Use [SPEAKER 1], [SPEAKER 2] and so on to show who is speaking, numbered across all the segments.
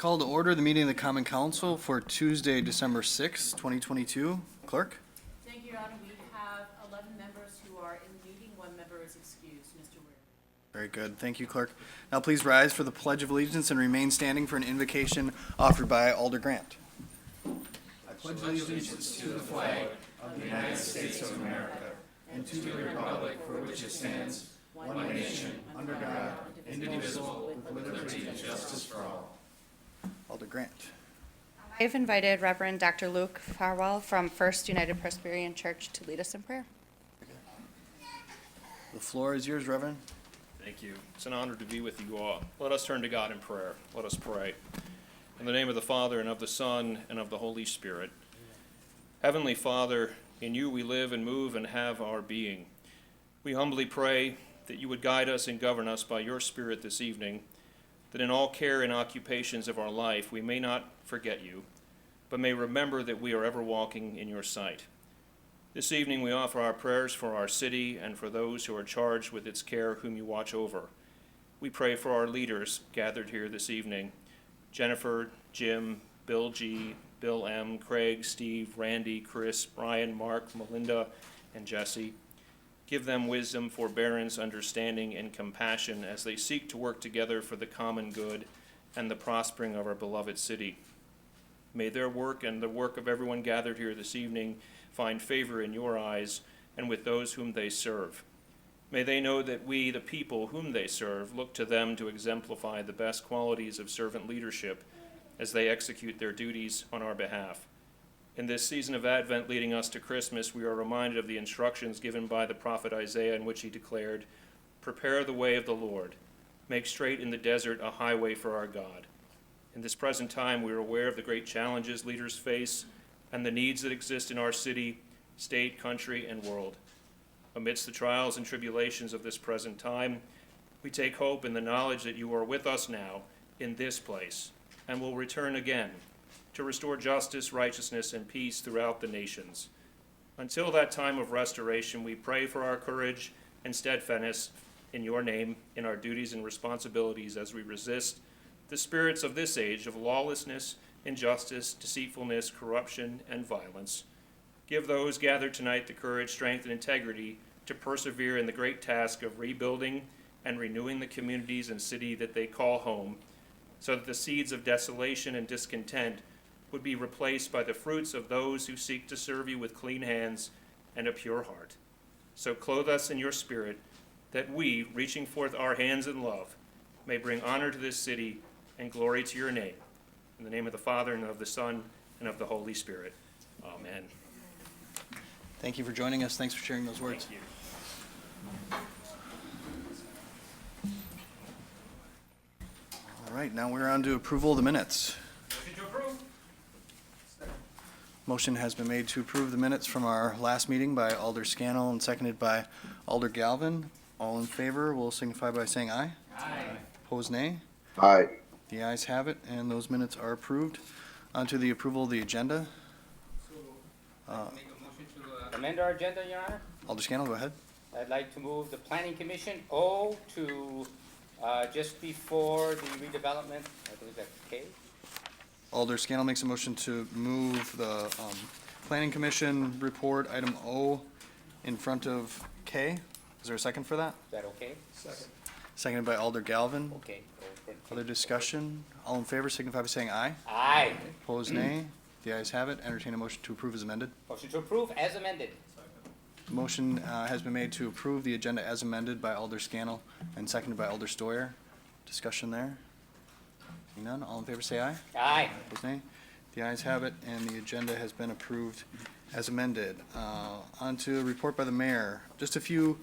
[SPEAKER 1] Call to order the meeting of the Common Council for Tuesday, December 6, 2022. Clerk?
[SPEAKER 2] Thank you, Your Honor. We have 11 members who are in the meeting. One member is excused. Mr. Weir.
[SPEAKER 1] Very good. Thank you, Clerk. Now please rise for the Pledge of Allegiance and remain standing for an invocation offered by Alder Grant. I pledge allegiance to the flag of the United States of America and to the republic for which it stands, one nation, under God, indivisible, with liberty and justice for all. Alder Grant.
[SPEAKER 3] I've invited Reverend Dr. Luke Farwell from First United Presbyterian Church to lead us in prayer.
[SPEAKER 1] The floor is yours, Reverend.
[SPEAKER 4] Thank you. It's an honor to be with you all. Let us turn to God in prayer. Let us pray. In the name of the Father, and of the Son, and of the Holy Spirit. Heavenly Father, in you we live and move and have our being. We humbly pray that you would guide us and govern us by your Spirit this evening, that in all care and occupations of our life we may not forget you, but may remember that we are ever walking in your sight. This evening we offer our prayers for our city and for those who are charged with its care, whom you watch over. We pray for our leaders gathered here this evening, Jennifer, Jim, Bill G., Bill M., Craig, Steve, Randy, Chris, Brian, Mark, Melinda, and Jesse. Give them wisdom, forbearance, understanding, and compassion as they seek to work together for the common good and the prospering of our beloved city. May their work and the work of everyone gathered here this evening find favor in your eyes and with those whom they serve. May they know that we, the people whom they serve, look to them to exemplify the best qualities of servant leadership as they execute their duties on our behalf. In this season of Advent leading us to Christmas, we are reminded of the instructions given by the prophet Isaiah, in which he declared, "Prepare the way of the Lord, make straight in the desert a highway for our God." In this present time, we are aware of the great challenges leaders face and the needs that exist in our city, state, country, and world. Amidst the trials and tribulations of this present time, we take hope in the knowledge that you are with us now in this place and will return again to restore justice, righteousness, and peace throughout the nations. Until that time of restoration, we pray for our courage and steadfastness in your name in our duties and responsibilities as we resist the spirits of this age of lawlessness, injustice, deceitfulness, corruption, and violence. Give those gathered tonight the courage, strength, and integrity to persevere in the great task of rebuilding and renewing the communities and city that they call home, so that the seeds of desolation and discontent would be replaced by the fruits of those who seek to serve you with clean hands and a pure heart. So clothe us in your spirit, that we, reaching forth our hands in love, may bring honor to this city and glory to your name. In the name of the Father, and of the Son, and of the Holy Spirit. Amen.
[SPEAKER 1] Thank you for joining us. Thanks for sharing those words.
[SPEAKER 4] Thank you.
[SPEAKER 1] All right, now we're on to approval of the minutes.
[SPEAKER 4] Motion to approve.
[SPEAKER 1] Motion has been made to approve the minutes from our last meeting by Alder Scannell and seconded by Alder Galvin. All in favor will signify by saying aye.
[SPEAKER 4] Aye.
[SPEAKER 1] Opposed, nay.
[SPEAKER 5] Aye.
[SPEAKER 1] The ayes have it, and those minutes are approved. On to the approval of the agenda.
[SPEAKER 6] Make a motion to amend our agenda, Your Honor.
[SPEAKER 1] Alder Scannell, go ahead.
[SPEAKER 6] I'd like to move the Planning Commission O to just before the redevelopment, I believe that's K.
[SPEAKER 1] Alder Scannell makes a motion to move the Planning Commission report, item O, in front of K. Is there a second for that?
[SPEAKER 6] Is that okay?
[SPEAKER 1] Seconded by Alder Galvin.
[SPEAKER 6] Okay.
[SPEAKER 1] Other discussion? All in favor signify by saying aye.
[SPEAKER 6] Aye.
[SPEAKER 1] Opposed, nay. The ayes have it. Entertain a motion to approve as amended.
[SPEAKER 6] Motion to approve as amended.
[SPEAKER 1] Motion has been made to approve the agenda as amended by Alder Scannell and seconded by Alder Stoyer. Discussion there? Seeing none, all in favor say aye.
[SPEAKER 6] Aye.
[SPEAKER 1] Opposed, nay. The ayes have it, and the agenda has been approved as amended. On to a report by the mayor. Just a few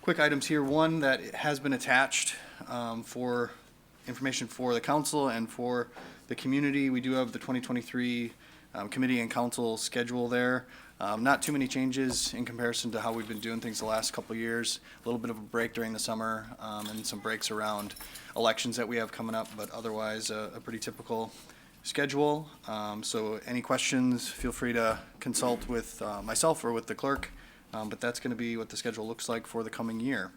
[SPEAKER 1] quick items here. One that has been attached for information for the council and for the community. We do have the 2023 committee and council schedule there. Not too many changes in comparison to how we've been doing things the last couple of years. A little bit of a break during the summer and some breaks around elections that we have coming up, but otherwise a pretty typical schedule. So any questions, feel free to consult with myself or with the clerk, but that's going to be what the schedule looks like for the coming year.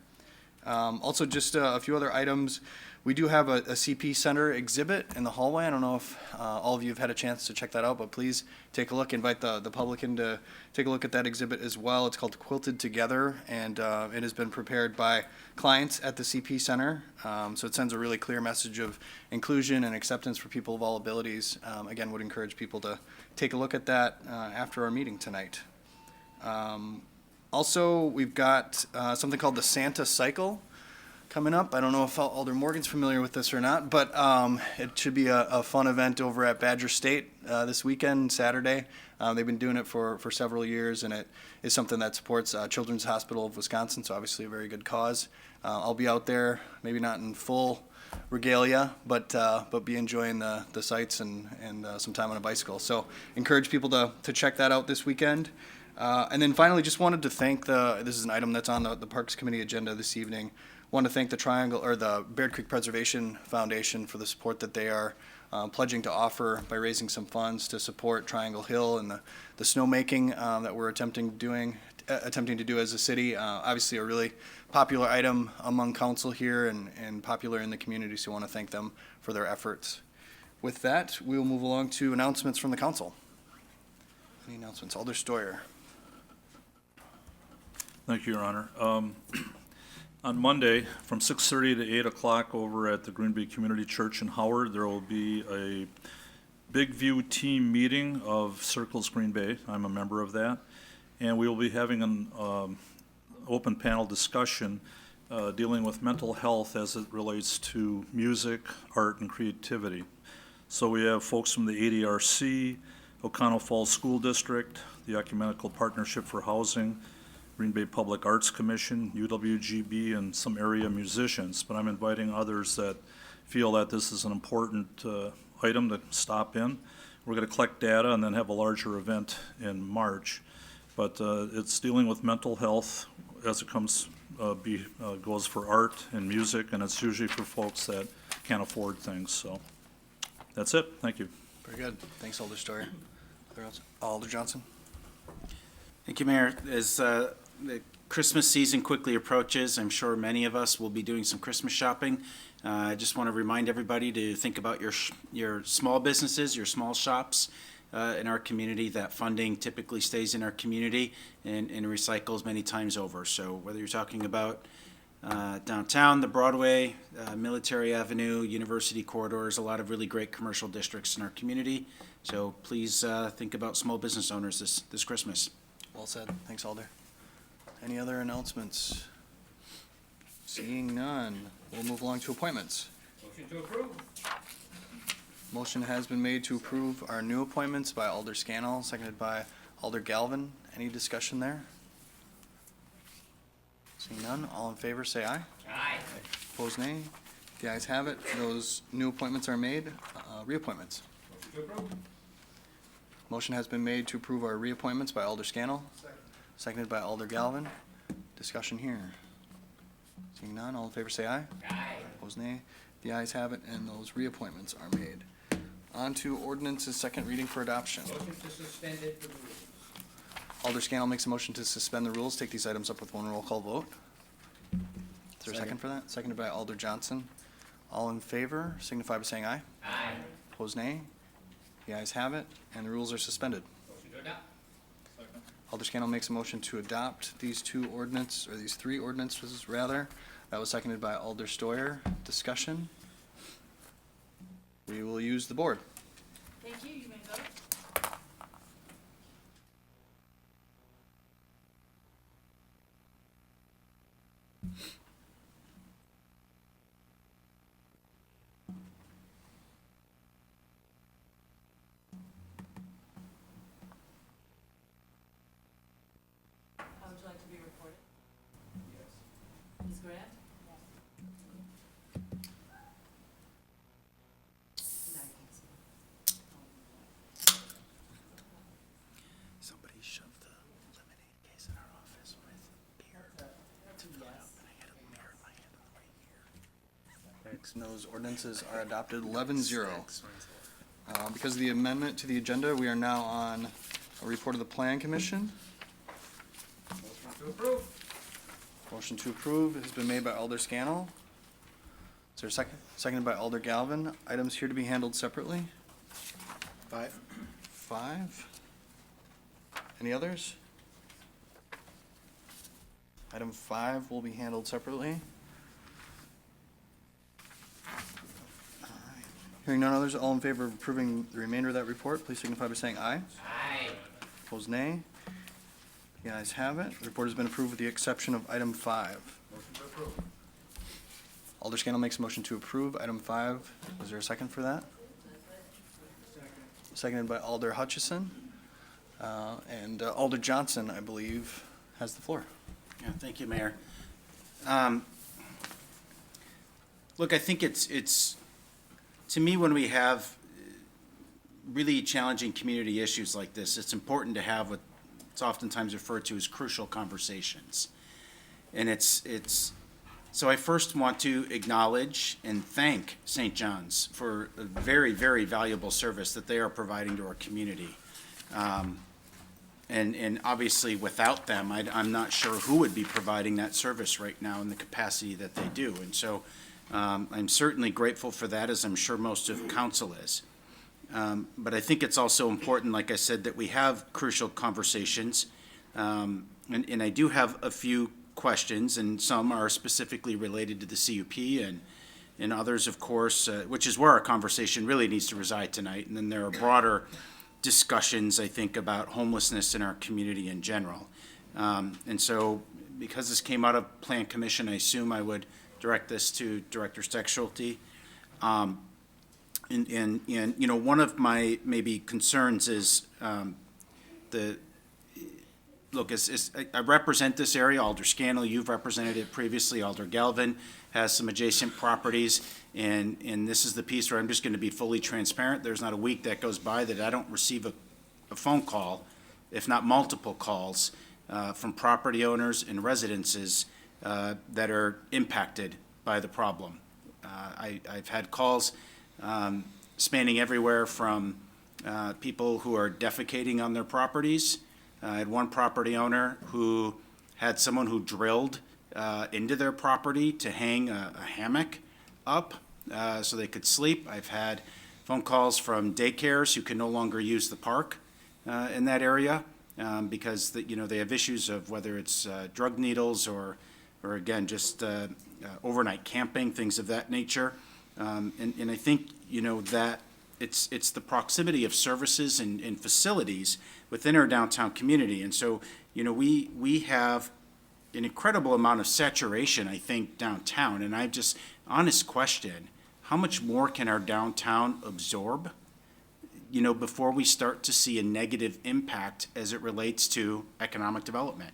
[SPEAKER 1] Also, just a few other items. We do have a CP Center exhibit in the hallway. I don't know if all of you have had a chance to check that out, but please take a look. Invite the public in to take a look at that exhibit as well. It's called Quilted Together, and it has been prepared by clients at the CP Center. So it sends a really clear message of inclusion and acceptance for people of all abilities. Again, would encourage people to take a look at that after our meeting tonight. Also, we've got something called the Santa Cycle coming up. I don't know if Alder Morgan's familiar with this or not, but it should be a fun event over at Badger State this weekend, Saturday. They've been doing it for several years, and it is something that supports Children's Hospital of Wisconsin, so obviously a very good cause. I'll be out there, maybe not in full regalia, but be enjoying the sights and some time on a bicycle. So encourage people to check that out this weekend. And then finally, just wanted to thank this is an item that's on the Parks Committee agenda this evening. Want to thank the Baird Creek Preservation Foundation for the support that they are pledging to offer by raising some funds to support Triangle Hill and the snowmaking that we're attempting to do as a city. Obviously a really popular item among council here and popular in the community, so I want to thank them for their efforts. With that, we will move along to announcements from the council. Any announcements? Alder Steuer.
[SPEAKER 5] Thank you, Your Honor. On Monday, from 6:30 to 8 o'clock over at the Green Bay Community Church in Howard, there will be a Big View team meeting of Circles Green Bay. I'm a member of that. And we will be having an open panel discussion dealing with mental health as it relates to music, art, and creativity. So we have folks from the ADRC, O'Connell Falls School District, the Ecumenical Partnership for Housing, Green Bay Public Arts Commission, UWGB, and some area musicians, but I'm inviting others that feel that this is an important item to stop in. We're going to collect data and then have a larger event in March, but it's dealing with mental health as it goes for art and music, and it's usually for folks that can't afford things, so that's it. Thank you.
[SPEAKER 1] Very good. Thanks, Alder Steuer. Alder Johnson.
[SPEAKER 7] Thank you, Mayor. As the Christmas season quickly approaches, I'm sure many of us will be doing some Christmas shopping. I just want to remind everybody to think about your small businesses, your small shops in our community. That funding typically stays in our community and recycles many times over. So whether you're talking about downtown, the Broadway, Military Avenue, University corridors, a lot of really great commercial districts in our community. So please think about small business owners this Christmas.
[SPEAKER 1] Well said. Thanks, Alder. Any other announcements? Seeing none, we'll move along to appointments.
[SPEAKER 6] Motion to approve.
[SPEAKER 1] Motion has been made to approve our new appointments by Alder Scannell, seconded by Alder Galvin. Any discussion there? Seeing none, all in favor say aye.
[SPEAKER 6] Aye.
[SPEAKER 1] Opposed, nay. The ayes have it. Those new appointments are made. Reappointments.
[SPEAKER 6] Motion to approve.
[SPEAKER 1] Motion has been made to approve our reappointments by Alder Scannell, seconded by Alder Galvin. Discussion here. Seeing none, all in favor say aye.
[SPEAKER 6] Aye.
[SPEAKER 1] Opposed, nay. The ayes have it, and those reappointments are made. On to ordinance's second reading for adoption.
[SPEAKER 6] Motion to suspend it for the rules.
[SPEAKER 1] Alder Scannell makes a motion to suspend the rules, take these items up with one roll call vote. Is there a second for that? Seconded by Alder Johnson. All in favor signify by saying aye.
[SPEAKER 6] Aye.
[SPEAKER 1] Opposed, nay. The ayes have it, and the rules are suspended.
[SPEAKER 6] Motion to adopt.
[SPEAKER 1] Alder Scannell makes a motion to adopt these three ordinances rather. That was seconded by Alder Steuer. Discussion. We will use the board.
[SPEAKER 2] Thank you. You may vote. How would you like to be recorded? Yes. Ms. Grant? Yes. Now you can see.
[SPEAKER 7] Somebody shoved the lemonade case in our office with beer to fill it up, and I had a beer in my hand on the way here.
[SPEAKER 1] And those ordinances are adopted 11-0. Because of the amendment to the agenda, we are now on a report of the Plan Commission.
[SPEAKER 6] Motion to approve.
[SPEAKER 1] Motion to approve has been made by Alder Scannell. Is there a second? Seconded by Alder Galvin. Items here to be handled separately?
[SPEAKER 7] 5.
[SPEAKER 1] 5. Any others? Item 5 will be handled separately. All right. Hearing none others, all in favor of approving the remainder of that report, please signify by saying aye.
[SPEAKER 6] Aye.
[SPEAKER 1] Opposed, nay. The ayes have it. The report has been approved with the exception of item 5. Alder Scannell makes a motion to approve item 5. Is there a second for that? Seconded by Alder Hutchison. And Alder Johnson, I believe, has the floor.
[SPEAKER 7] Yeah, thank you, Mayor. Look, I think it's, to me, when we have really challenging community issues like this, it's important to have what's oftentimes referred to as crucial conversations. And so I first want to acknowledge and thank St. John's for a very, very valuable service that they are providing to our community. And obviously, without them, I'm not sure who would be providing that service right now in the capacity that they do. And so I'm certainly grateful for that, as I'm sure most of council is. But I think it's also important, like I said, that we have crucial conversations. And I do have a few questions, and some are specifically related to the CUP, and others, of course, which is where our conversation really needs to reside tonight. And then there are broader discussions, I think, about homelessness in our community in general. And so, because this came out of Plan Commission, I assume I would direct this to Director Steckschulte. And you know, one of my maybe concerns is look, I represent this area. Alder Scannell, you've represented it previously. Alder Galvin has some adjacent properties, and this is the piece where I'm just going to be fully transparent. There's not a week that goes by that I don't receive a phone call, if not multiple calls, from property owners and residences that are impacted by the problem. I've had calls spanning everywhere from people who are defecating on their properties. I had one property owner who had someone who drilled into their property to hang a hammock up so they could sleep. I've had phone calls from daycares who can no longer use the park in that area because they have issues of whether it's drug needles or again, just overnight camping, things of that nature. And I think, that it's the proximity of services and facilities within our downtown community. And so, we have an incredible amount of saturation, I think, downtown. And honest question, how much more can our downtown absorb, before we start to see a negative impact as it relates to economic development?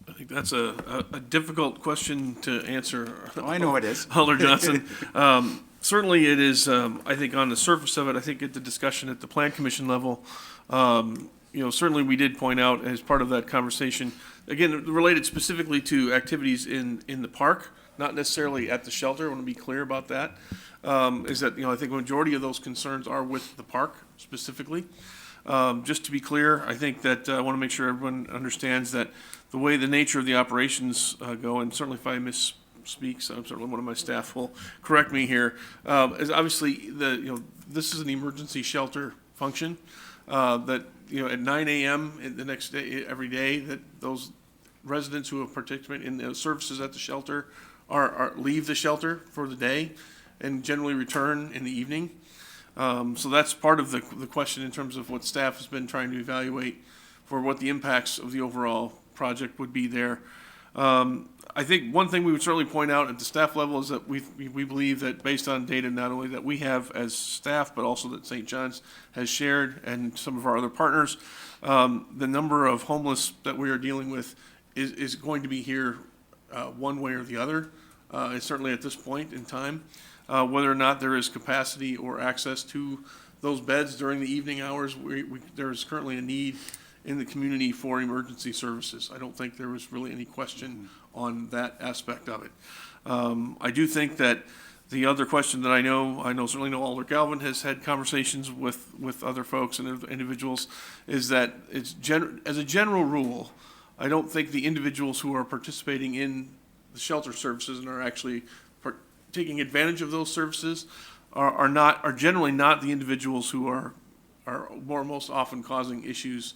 [SPEAKER 8] I think that's a difficult question to answer.
[SPEAKER 7] Oh, I know it is.
[SPEAKER 8] Alder Johnson. Certainly it is, I think on the surface of it, I think at the discussion at the Plan Commission level, certainly we did point out as part of that conversation, again, related specifically to activities in the park, not necessarily at the shelter. I want to be clear about that. Is that, I think a majority of those concerns are with the park specifically. Just to be clear, I think that I want to make sure everyone understands that the way the nature of the operations go, and certainly if I misspeak, so certainly one of my staff will correct me here, is obviously this is an emergency shelter function that at 9 a.m. the next day, every day, that those residents who have participated in the services at the shelter are leave the shelter for the day and generally return in the evening. So that's part of the question in terms of what staff has been trying to evaluate for what the impacts of the overall project would be there. I think one thing we would certainly point out at the staff level is that we believe that based on data not only that we have as staff, but also that St. John's has shared and some of our other partners, the number of homeless that we are dealing with is going to be here one way or the other, certainly at this point in time. Whether or not there is capacity or access to those beds during the evening hours, there is currently a need in the community for emergency services. I don't think there was really any question on that aspect of it. I do think that The other question that I certainly know Alder Galvin has had conversations with other folks and individuals, is that as a general rule, I don't think the individuals who are participating in the shelter services and are actually taking advantage of those services are generally not the individuals who are most often causing issues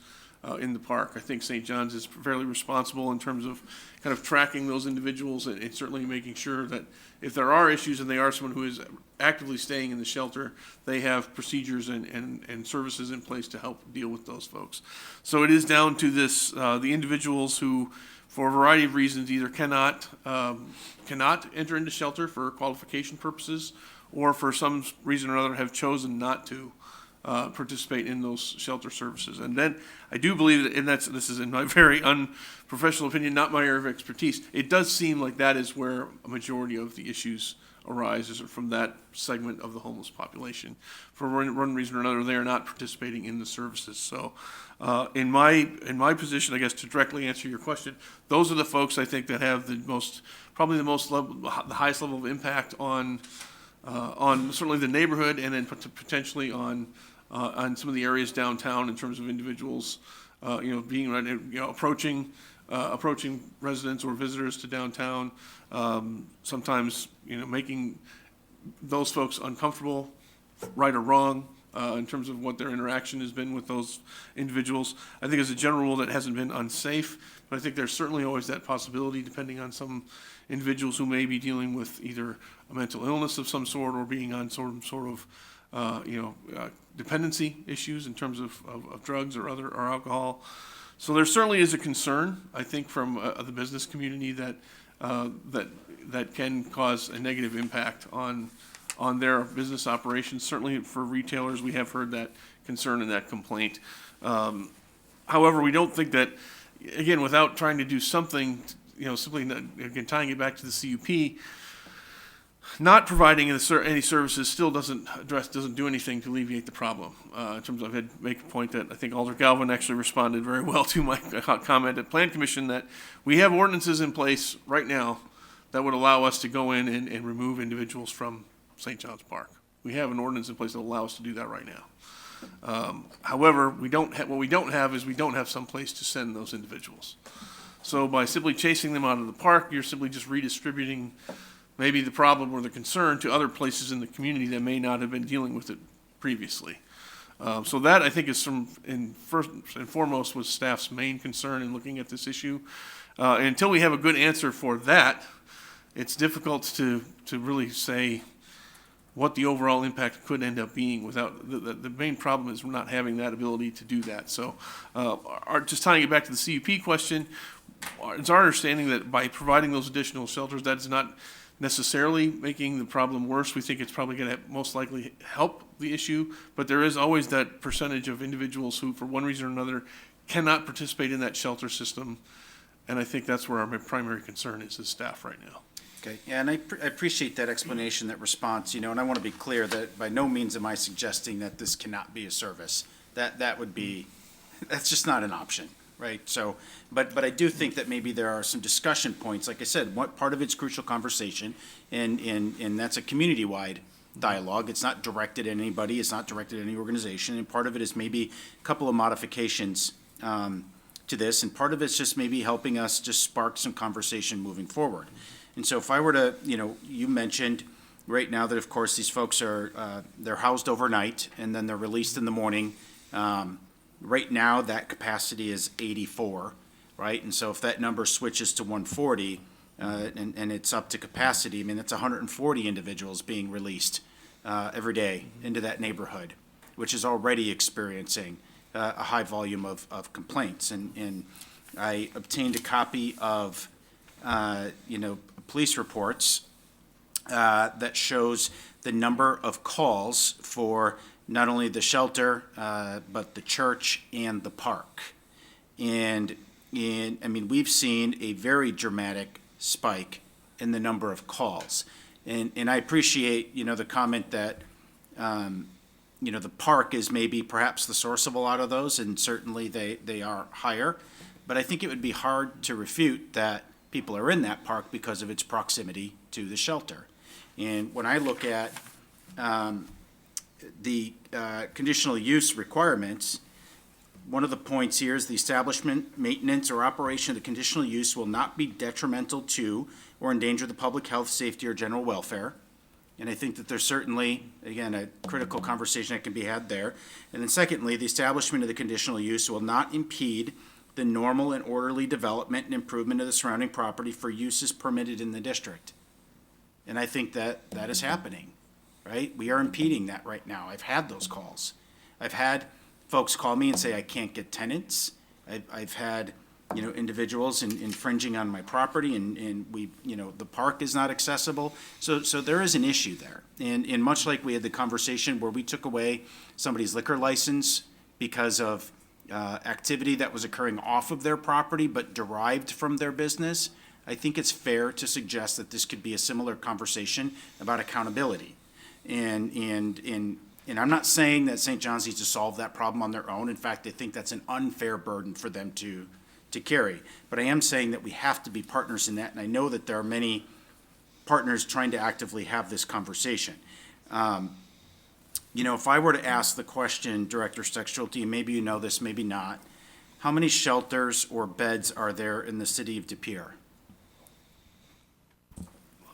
[SPEAKER 8] in the park. I think St. John's is fairly responsible in terms of kind of tracking those individuals and certainly making sure that if there are issues and they are someone who is actively staying in the shelter, they have procedures and services in place to help deal with those folks. So it is down to the individuals who, for a variety of reasons, either cannot enter into shelter for qualification purposes, or for some reason or other have chosen not to participate in those shelter services. And then I do believe that, and this is in my very unprofessional opinion, not my area of expertise, it does seem like that is where a majority of the issues arise, is from that segment of the homeless population. For one reason or another, they are not participating in the services. So in my position, I guess, to directly answer your question, those are the folks I think that have the highest level of impact on certainly the neighborhood, and then potentially on some of the areas downtown in terms of individuals, approaching residents or visitors to downtown, sometimes, making those folks uncomfortable, right or wrong, in terms of what their interaction has been with those individuals. I think as a general rule, that hasn't been unsafe, but I think there's certainly always that possibility, depending on some individuals who may be dealing with either a mental illness of some sort or being on some sort of dependency issues in terms of drugs or alcohol. So there certainly is a concern, I think, from the business community that can cause a negative impact on their business operations. Certainly for retailers, we have heard that concern and that complaint. However, we don't think that, again, without trying to do something, simply, again, tying it back to the CUP, not providing any services still doesn't do anything to alleviate the problem. In terms of, I'd make a point that I think Alder Galvin actually responded very well to my comment at Plan Commission, that we have ordinances in place right now that would allow us to go in and remove individuals from St. John's Park. We have an ordinance in place that allows us to do that right now. However, what we don't have is some place to send those individuals. So by simply chasing them out of the park, you're simply just redistributing maybe the problem or the concern to other places in the community that may not have been dealing with it previously. So that, I think, is first and foremost was staff's main concern in looking at this issue. And until we have a good answer for that, it's difficult to really say what the overall impact could end up being without, the main problem is we're not having that ability to do that. So just tying it back to the CUP question, it's our understanding that by providing those additional shelters, that is not necessarily making the problem worse. We think it's probably going to most likely help the issue, but there is always that percentage of individuals who, for one reason or another, cannot participate in that shelter system, and I think that's where our primary concern is as staff right now.
[SPEAKER 7] Okay, yeah, and I appreciate that explanation, that response, and I want to be clear that by no means am I suggesting that this cannot be a service. That would be, that's just not an option, right? So, but I do think that maybe there are some discussion points. Like I said, what part of it's crucial conversation, and that's a community-wide dialogue. It's not directed at anybody. It's not directed at any organization. And part of it is maybe a couple of modifications to this, and part of it's just maybe helping us just spark some conversation moving forward. And so if I were to, you mentioned right now that, of course, these folks are, they're housed overnight and then they're released in the morning. Right now, that capacity is 84, right? And so if that number switches to 140 and it's up to capacity, I mean, that's 140 individuals being released every day into that neighborhood, which is already experiencing a high volume of complaints. And I obtained a copy of, police reports that shows the number of calls for not only the shelter, but the church and the park. And we've seen a very dramatic spike in the number of calls. And I appreciate, the comment that, the park is maybe perhaps the source of a lot of those, and certainly they are higher. But I think it would be hard to refute that people are in that park because of its proximity to the shelter. And when I look at the conditional use requirements, one of the points here is the establishment, maintenance, or operation of the conditional use will not be detrimental to or endanger the public health, safety, or general welfare. And I think that there's certainly, again, a critical conversation that can be had there. And then secondly, the establishment of the conditional use will not impede the normal and orderly development and improvement of the surrounding property for uses permitted in the district. And I think that that is happening, right? We are impeding that right now. I've had those calls. I've had folks call me and say, I can't get tenants. I've had, individuals infringing on my property and we, the park is not accessible. So there is an issue there. And much like we had the conversation where we took away somebody's liquor license because of activity that was occurring off of their property but derived from their business, I think it's fair to suggest that this could be a similar conversation about accountability. And I'm not saying that St. John's needs to solve that problem on their own. In fact, I think that's an unfair burden for them to carry. But I am saying that we have to be partners in that, and I know that there are many partners trying to actively have this conversation. If I were to ask the question, Director Steckschulte, maybe you know this, maybe not, how many shelters or beds are there in the city of De Pere?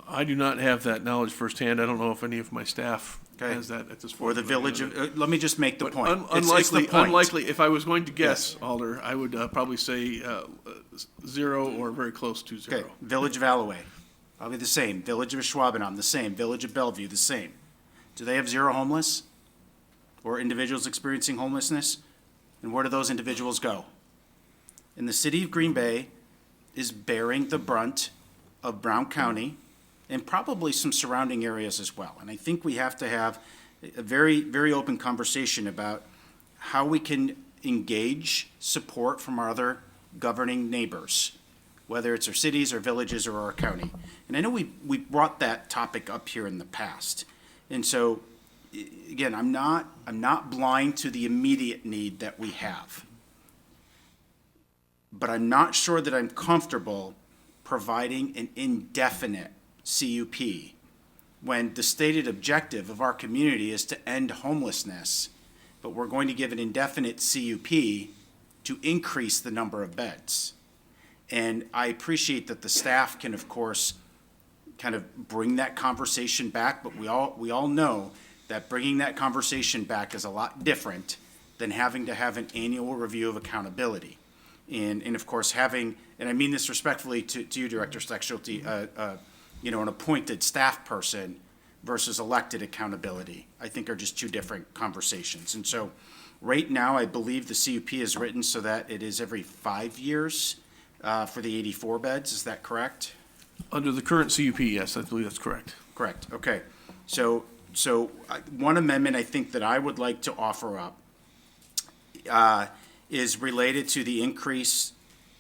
[SPEAKER 8] I do not have that knowledge firsthand. I don't know if any of my staff
[SPEAKER 7] Okay.
[SPEAKER 8] has that at this point.
[SPEAKER 7] Or the village of, let me just make the
[SPEAKER 8] But
[SPEAKER 7] point. It's the point.
[SPEAKER 8] unlikely, if I was going to guess, Alder, I would probably say 0 or very close to 0.
[SPEAKER 7] Okay, Village of Alloway, probably the same. Village of Schwabenham, the same. Village of Bellevue, the same. Do they have 0 homeless? Or individuals experiencing homelessness? And where do those individuals go? And the city of Green Bay is bearing the brunt of Brown County and probably some surrounding areas as well. And I think we have to have a very, very open conversation about how we can engage support from our other governing neighbors, whether it's our cities or villages or our county. And I know we brought that topic up here in the past. And so, again, I'm not blind to the immediate need that we have. But I'm not sure that I'm comfortable providing an indefinite CUP when the stated objective of our community is to end homelessness, but we're going to give an indefinite CUP to increase the number of beds. And I appreciate that the staff can, of course, kind of bring that conversation back, but we all know that bringing that conversation back is a lot different than having to have an annual review of accountability. And of course, having, and I mean this respectfully to you, Director Steckschulte, an appointed staff person versus elected accountability, I think are just two different conversations. And so right now, I believe the CUP is written so that it is every 5 years for the 84 beds. Is that correct?
[SPEAKER 8] Under the current CUP, yes, I believe that's correct.
[SPEAKER 7] Correct. Okay. So one amendment I think that I would like to offer up is related to the increase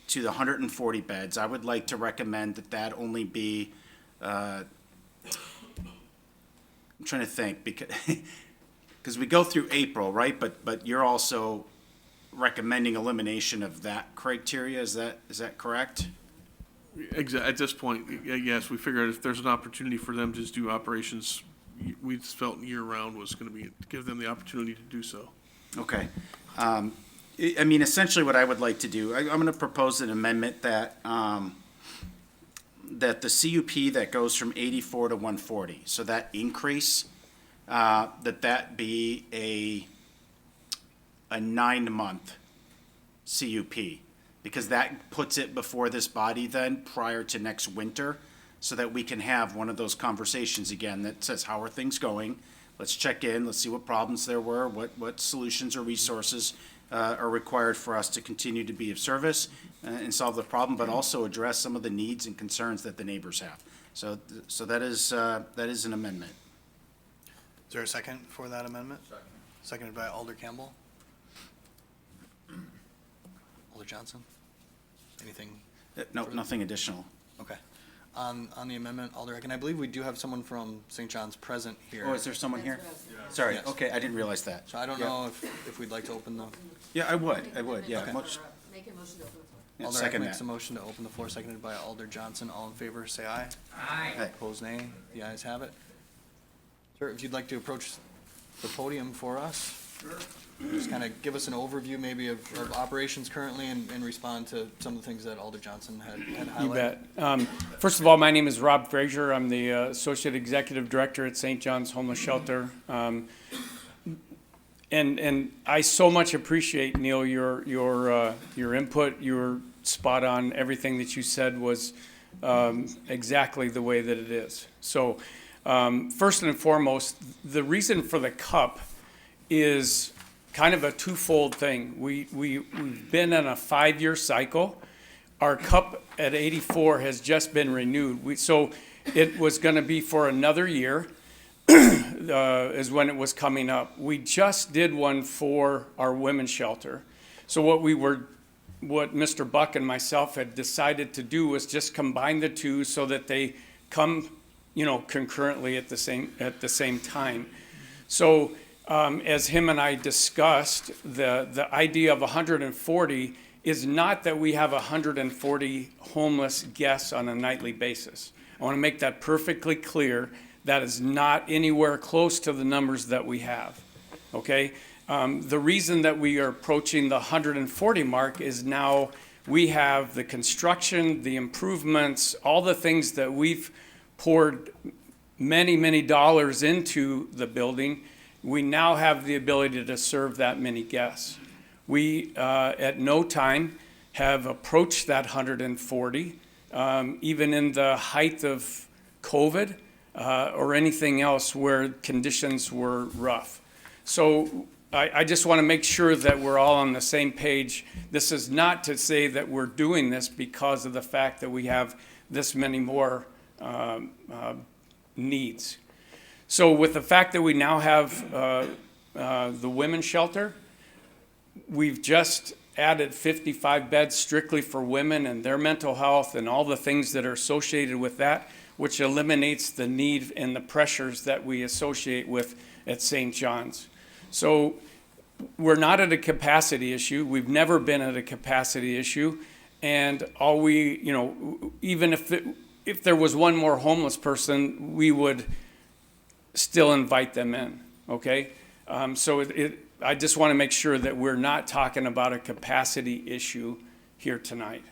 [SPEAKER 7] to the 140 beds. I would like to recommend that only be, I'm trying to think, because we go through April, right? But you're also recommending elimination of that criteria. Is that correct?
[SPEAKER 8] At this point, yes, we figured if there's an opportunity for them to just do operations, we felt year-round was going to be, to give them the opportunity to do so.
[SPEAKER 7] Okay. I mean, essentially what I would like to do, I'm going to propose an amendment that that the CUP that goes from 84 to 140, so that increase, that be a 9-month CUP, because that puts it before this body then prior to next winter, so that we can have one of those conversations again that says, how are things going? Let's check in, let's see what problems there were, what solutions or resources are required for us to continue to be of service and solve the problem, but also address some of the needs and concerns that the neighbors have. So that is an amendment.
[SPEAKER 1] Is there a second for that amendment? Seconded by Alder Campbell. Alder Johnson? Anything?
[SPEAKER 7] No, nothing additional.
[SPEAKER 1] Okay. On the amendment, Alder Ecken, I believe we do have someone from St. John's present here.
[SPEAKER 7] Oh, is there someone here? Sorry,
[SPEAKER 1] Yes.
[SPEAKER 7] okay, I didn't realize that.
[SPEAKER 1] So I don't know if we'd like to open the,
[SPEAKER 7] Yeah, I would, yeah.
[SPEAKER 1] Okay.
[SPEAKER 2] Make a motion to open the floor.
[SPEAKER 7] Yeah,
[SPEAKER 1] Alder Ecken
[SPEAKER 7] second
[SPEAKER 1] makes
[SPEAKER 7] that.
[SPEAKER 1] a motion to open the floor, seconded by Alder Johnson. All in favor, say aye.
[SPEAKER 2] Aye.
[SPEAKER 7] Aye.
[SPEAKER 1] Opposed, nay. The ayes have it. Sir, if you'd like to approach the podium for us. Sure. Just kind of give us an overview maybe of operations currently and respond to some of the things that Alder Johnson had highlighted.
[SPEAKER 9] You bet. First of all, my name is Rob Frazier. I'm the Associate Executive Director at St. John's Homeless Shelter. And I so much appreciate, Neil, your input. You were spot on. Everything that you said was exactly the way that it is. So first and foremost, the reason for the cup is kind of a twofold thing. We've been in a 5-year cycle. Our cup at 84 has just been renewed. So it was going to be for another year is when it was coming up. We just did one for our women's shelter. So what Mr. Buck and myself had decided to do was just combine the two so that they come, concurrently at the same time. So as him and I discussed, the idea of 140 is not that we have 140 homeless guests on a nightly basis. I want to make that perfectly clear. That is not anywhere close to the numbers that we have, okay? The reason that we are approaching the 140 mark is now we have the construction, the improvements, all the things that we've poured many, many dollars into the building. We now have the ability to serve that many guests. We, at no time, have approached that 140, even in the height of COVID or anything else where conditions were rough. So I just want to make sure that we're all on the same page. This is not to say that we're doing this because of the fact that we have this many more needs. So with the fact that we now have the women's shelter, we've just added 55 beds strictly for women and their mental health and all the things that are associated with that, which eliminates the need and the pressures that we associate with at St. John's. So we're not at a capacity issue. We've never been at a capacity issue. And all we, even if there was one more homeless person, we would still invite them in, okay? So I just want to make sure that we're not talking about a capacity issue here tonight,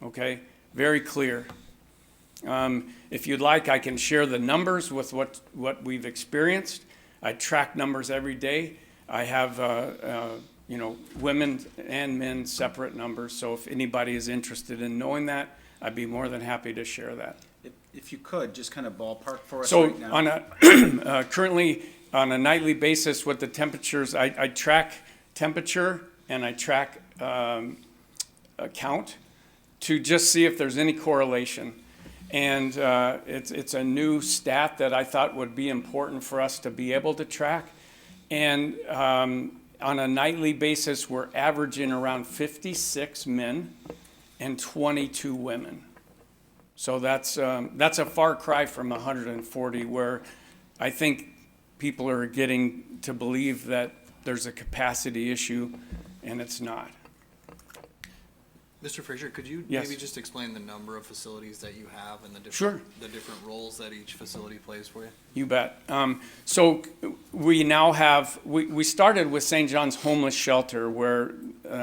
[SPEAKER 9] okay? Very clear. If you'd like, I can share the numbers with what we've experienced. I track numbers every day. I have, women and men separate numbers. So if anybody is interested in knowing that, I'd be more than happy to share that.
[SPEAKER 7] If you could, just kind of ballpark for us
[SPEAKER 9] So
[SPEAKER 7] right now.
[SPEAKER 9] on a, currently on a nightly basis with the temperatures, I track temperature and I track count to just see if there's any correlation. And it's a new stat that I thought would be important for us to be able to track. And on a nightly basis, we're averaging around 56 men and 22 women. So that's a far cry from 140, where I think people are getting to believe that there's a capacity issue, and it's not.
[SPEAKER 1] Mr. Frazier, could you
[SPEAKER 9] Yes.
[SPEAKER 1] maybe just explain the number of facilities that you have and the
[SPEAKER 9] Sure.
[SPEAKER 1] different roles that each facility plays for you?
[SPEAKER 9] You bet. So we now have, we started with St. John's Homeless Shelter, where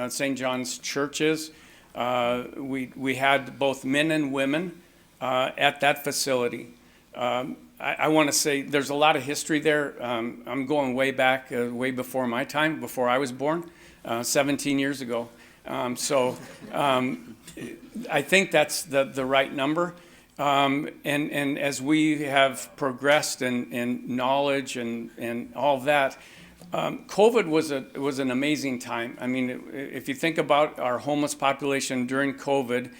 [SPEAKER 9] St. John's Church is. We had both men and women at that facility. I want to say there's a lot of history there. I'm going way back, way before my time, before I was born, 17 years ago. So I think that's the right number. And as we have progressed in knowledge and all that, COVID was an amazing time. I mean, if you think about our homeless population during COVID,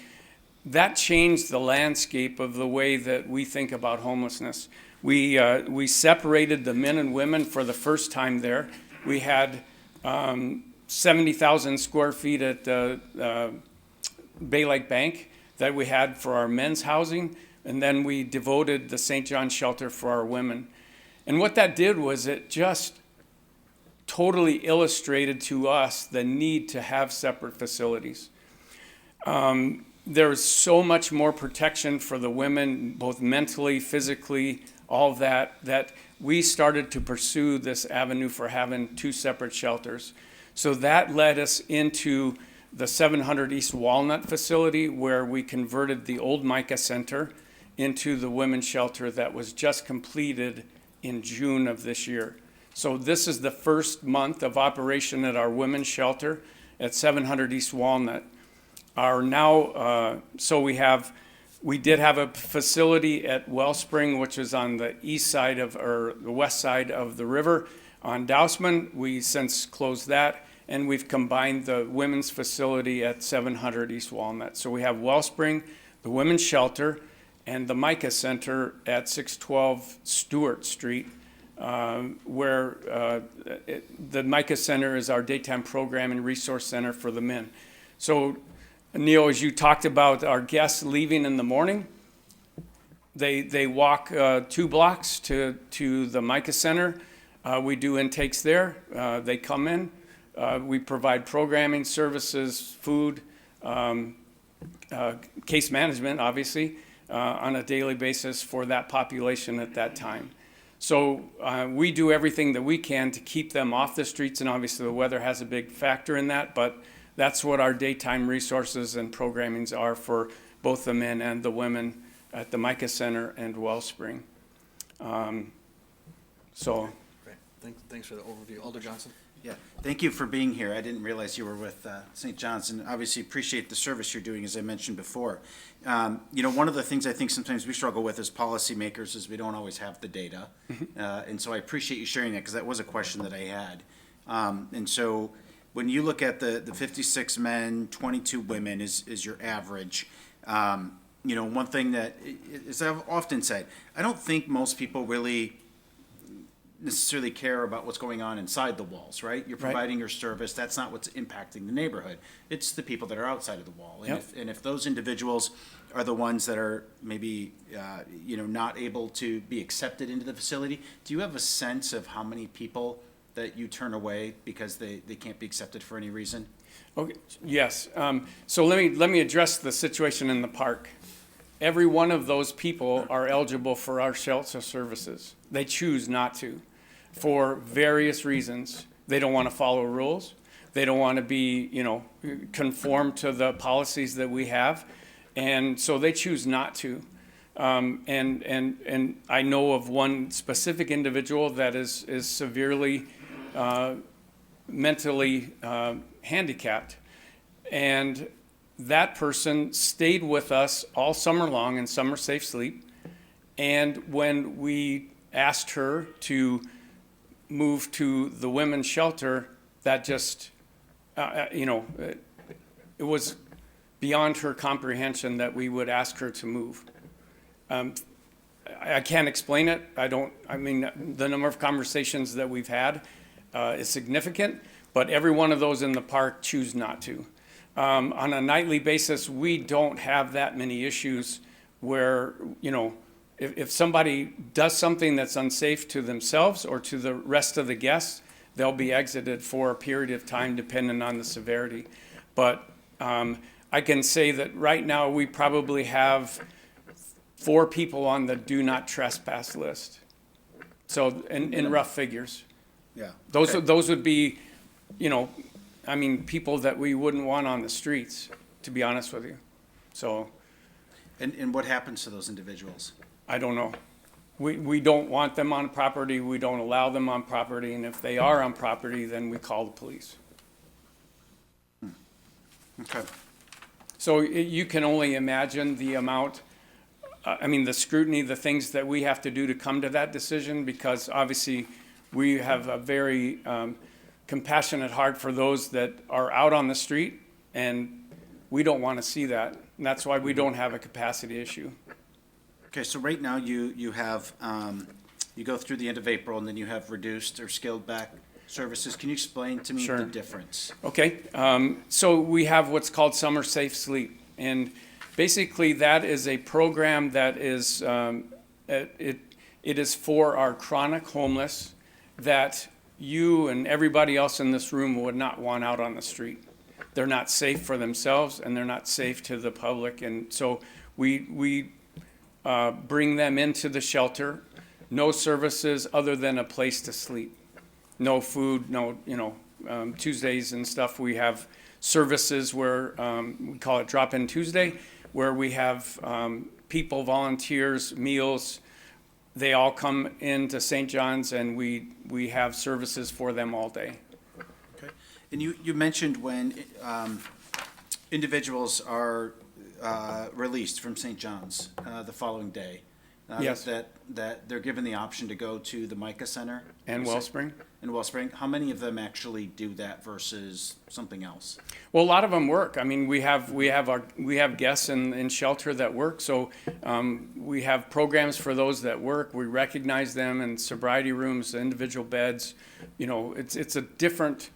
[SPEAKER 9] that changed the landscape of the way that we think about homelessness. We separated the men and women for the first time there. We had 70,000 square feet at Bay Lake Bank that we had for our men's housing, and then we devoted the St. John's Shelter for our women. And what that did was it just totally illustrated to us the need to have separate facilities. There's so much more protection for the women, both mentally, physically, all of that, that we started to pursue this avenue for having 2 separate shelters. So that led us into the 700 East Walnut facility, where we converted the old Micah Center into the women's shelter that was just completed in June of this year. So this is the first month of operation at our women's shelter at 700 East Walnut. We did have a facility at Wellspring, which is on the east side of, or the west side of the river on Dousman. We since closed that, and we've combined the women's facility at 700 East Walnut. So we have Wellspring, the women's shelter, and the Micah Center at 612 Stewart Street, where the Micah Center is our daytime program and resource center for the men. So, Neil, as you talked about our guests leaving in the morning, they walk 2 blocks to the Micah Center. We do intakes there. They come in. We provide programming services, food, case management, obviously, on a daily basis for that population at that time. So we do everything that we can to keep them off the streets, and obviously the weather has a big factor in that, but that's what our daytime resources and programmings are for both the men and the women at the Micah Center and Wellspring.
[SPEAKER 1] Great. Thanks for the overview. Alder Johnson?
[SPEAKER 7] Yeah, thank you for being here. I didn't realize you were with St. John's, and obviously appreciate the service you're doing, as I mentioned before. One of the things I think sometimes we struggle with as policymakers is we don't always have the data. And so I appreciate you sharing that, because that was a question that I had. And so when you look at the 56 men, 22 women is your average. One thing that, as I've often said, I don't think most people really necessarily care about what's going on inside the walls, right? You're providing your service. That's not what's impacting the neighborhood. It's the people that are outside of the wall. And if those individuals are the ones that are maybe, not able to be accepted into the facility, do you have a sense of how many people that you turn away because they can't be accepted for any reason?
[SPEAKER 9] Okay, yes. So let me address the situation in the park. Every one of those people are eligible for our shelter services. They choose not to, for various reasons. They don't want to follow rules. They don't want to be, conform to the policies that we have, and so they choose not to. And I know of one specific individual that is severely mentally handicapped, and that person stayed with us all summer long in Summer Safe Sleep. And when we asked her to move to the women's shelter, that just, it was beyond her comprehension that we would ask her to move. I can't explain it. The number of conversations that we've had is significant, but every one of those in the park choose not to. On a nightly basis, we don't have that many issues where, if somebody does something that's unsafe to themselves or to the rest of the guests, they'll be exited for a period of time depending on the severity. But I can say that right now we probably have 4 people on the do not trespass list. So in rough figures.
[SPEAKER 7] Yeah.
[SPEAKER 9] Those would be, people that we wouldn't want on the streets, to be honest with you. So,
[SPEAKER 7] And what happens to those individuals?
[SPEAKER 9] I don't know. We don't want them on property, we don't allow them on property, and if they are on property, then we call the police.
[SPEAKER 7] Okay.
[SPEAKER 9] So you can only imagine the amount, the scrutiny, the things that we have to do to come to that decision, because obviously we have a very compassionate heart for those that are out on the street, and we don't want to see that. And that's why we don't have a capacity issue.
[SPEAKER 7] Okay, so right now you have, you go through the end of April, and then you have reduced or scaled back services. Can you explain to me
[SPEAKER 9] Sure.
[SPEAKER 7] the difference?
[SPEAKER 9] Okay, so we have what's called Summer Safe Sleep, and basically that is a program that is, it is for our chronic homeless that you and everybody else in this room would not want out on the street. They're not safe for themselves, and they're not safe to the public, and so we bring them into the shelter. no services other than a place to sleep. No food, no, Tuesdays and stuff, we have services where, we call it Drop-In Tuesday, where we have people, volunteers, meals. They all come into St. John's and we have services for them all day.
[SPEAKER 7] Okay. And you mentioned when individuals are released from St. John's the following day.
[SPEAKER 9] Yes.
[SPEAKER 7] That they're given the option to go to the Micah Center.
[SPEAKER 9] And Wellspring?
[SPEAKER 7] In Wellspring. How many of them actually do that versus something else?
[SPEAKER 9] Well, a lot of them work. I mean, we have guests in shelter that work, so we have programs for those that work. We recognize them in sobriety rooms, individual beds. It's a different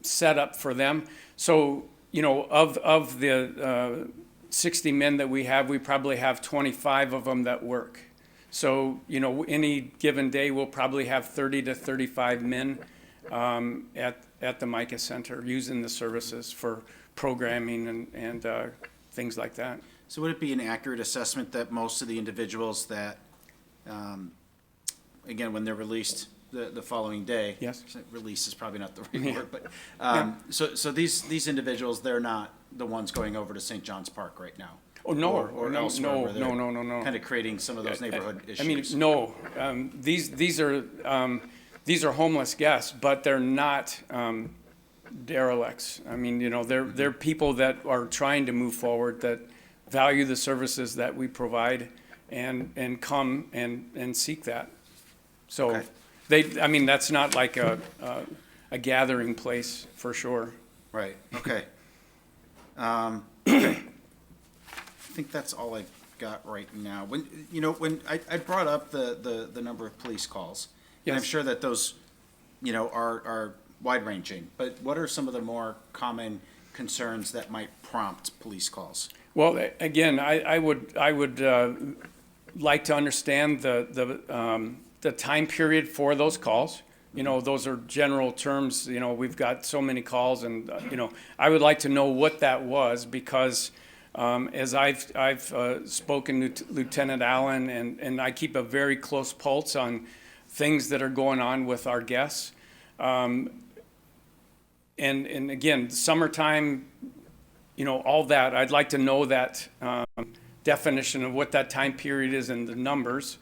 [SPEAKER 9] setup for them. So, of the 60 men that we have, we probably have 25 of them that work. So, any given day, we'll probably have 30 to 35 men at the Micah Center using the services for programming and things like that.
[SPEAKER 7] So would it be an accurate assessment that most of the individuals that, again, when they're released the following day?
[SPEAKER 9] Yes.
[SPEAKER 7] Release is probably not the right word, but, so these individuals, they're not the ones going over to St. John's Park right now?
[SPEAKER 9] Oh, no,
[SPEAKER 7] Or
[SPEAKER 9] no,
[SPEAKER 7] elsewhere
[SPEAKER 9] no,
[SPEAKER 7] where they're
[SPEAKER 9] no.
[SPEAKER 7] kind of creating some of those neighborhood issues?
[SPEAKER 9] I mean, no, these are homeless guests, but they're not derelicts. I mean, they're people that are trying to move forward, that value the services that we provide and come and seek that. So
[SPEAKER 7] Okay.
[SPEAKER 9] that's not like a gathering place for sure.
[SPEAKER 7] Right, okay. Okay. I think that's all I've got right now. When I brought up the number of police calls, and I'm
[SPEAKER 9] Yes.
[SPEAKER 7] sure that those, are wide-ranging, but what are some of the more common concerns that might prompt police calls?
[SPEAKER 9] Well, again, I would like to understand the time period for those calls. Those are general terms, we've got so many calls and, I would like to know what that was because as I've spoken to Lieutenant Allen and I keep a very close pulse on things that are going on with our guests. And again, summertime, all that, I'd like to know that definition of what that time period is and the numbers.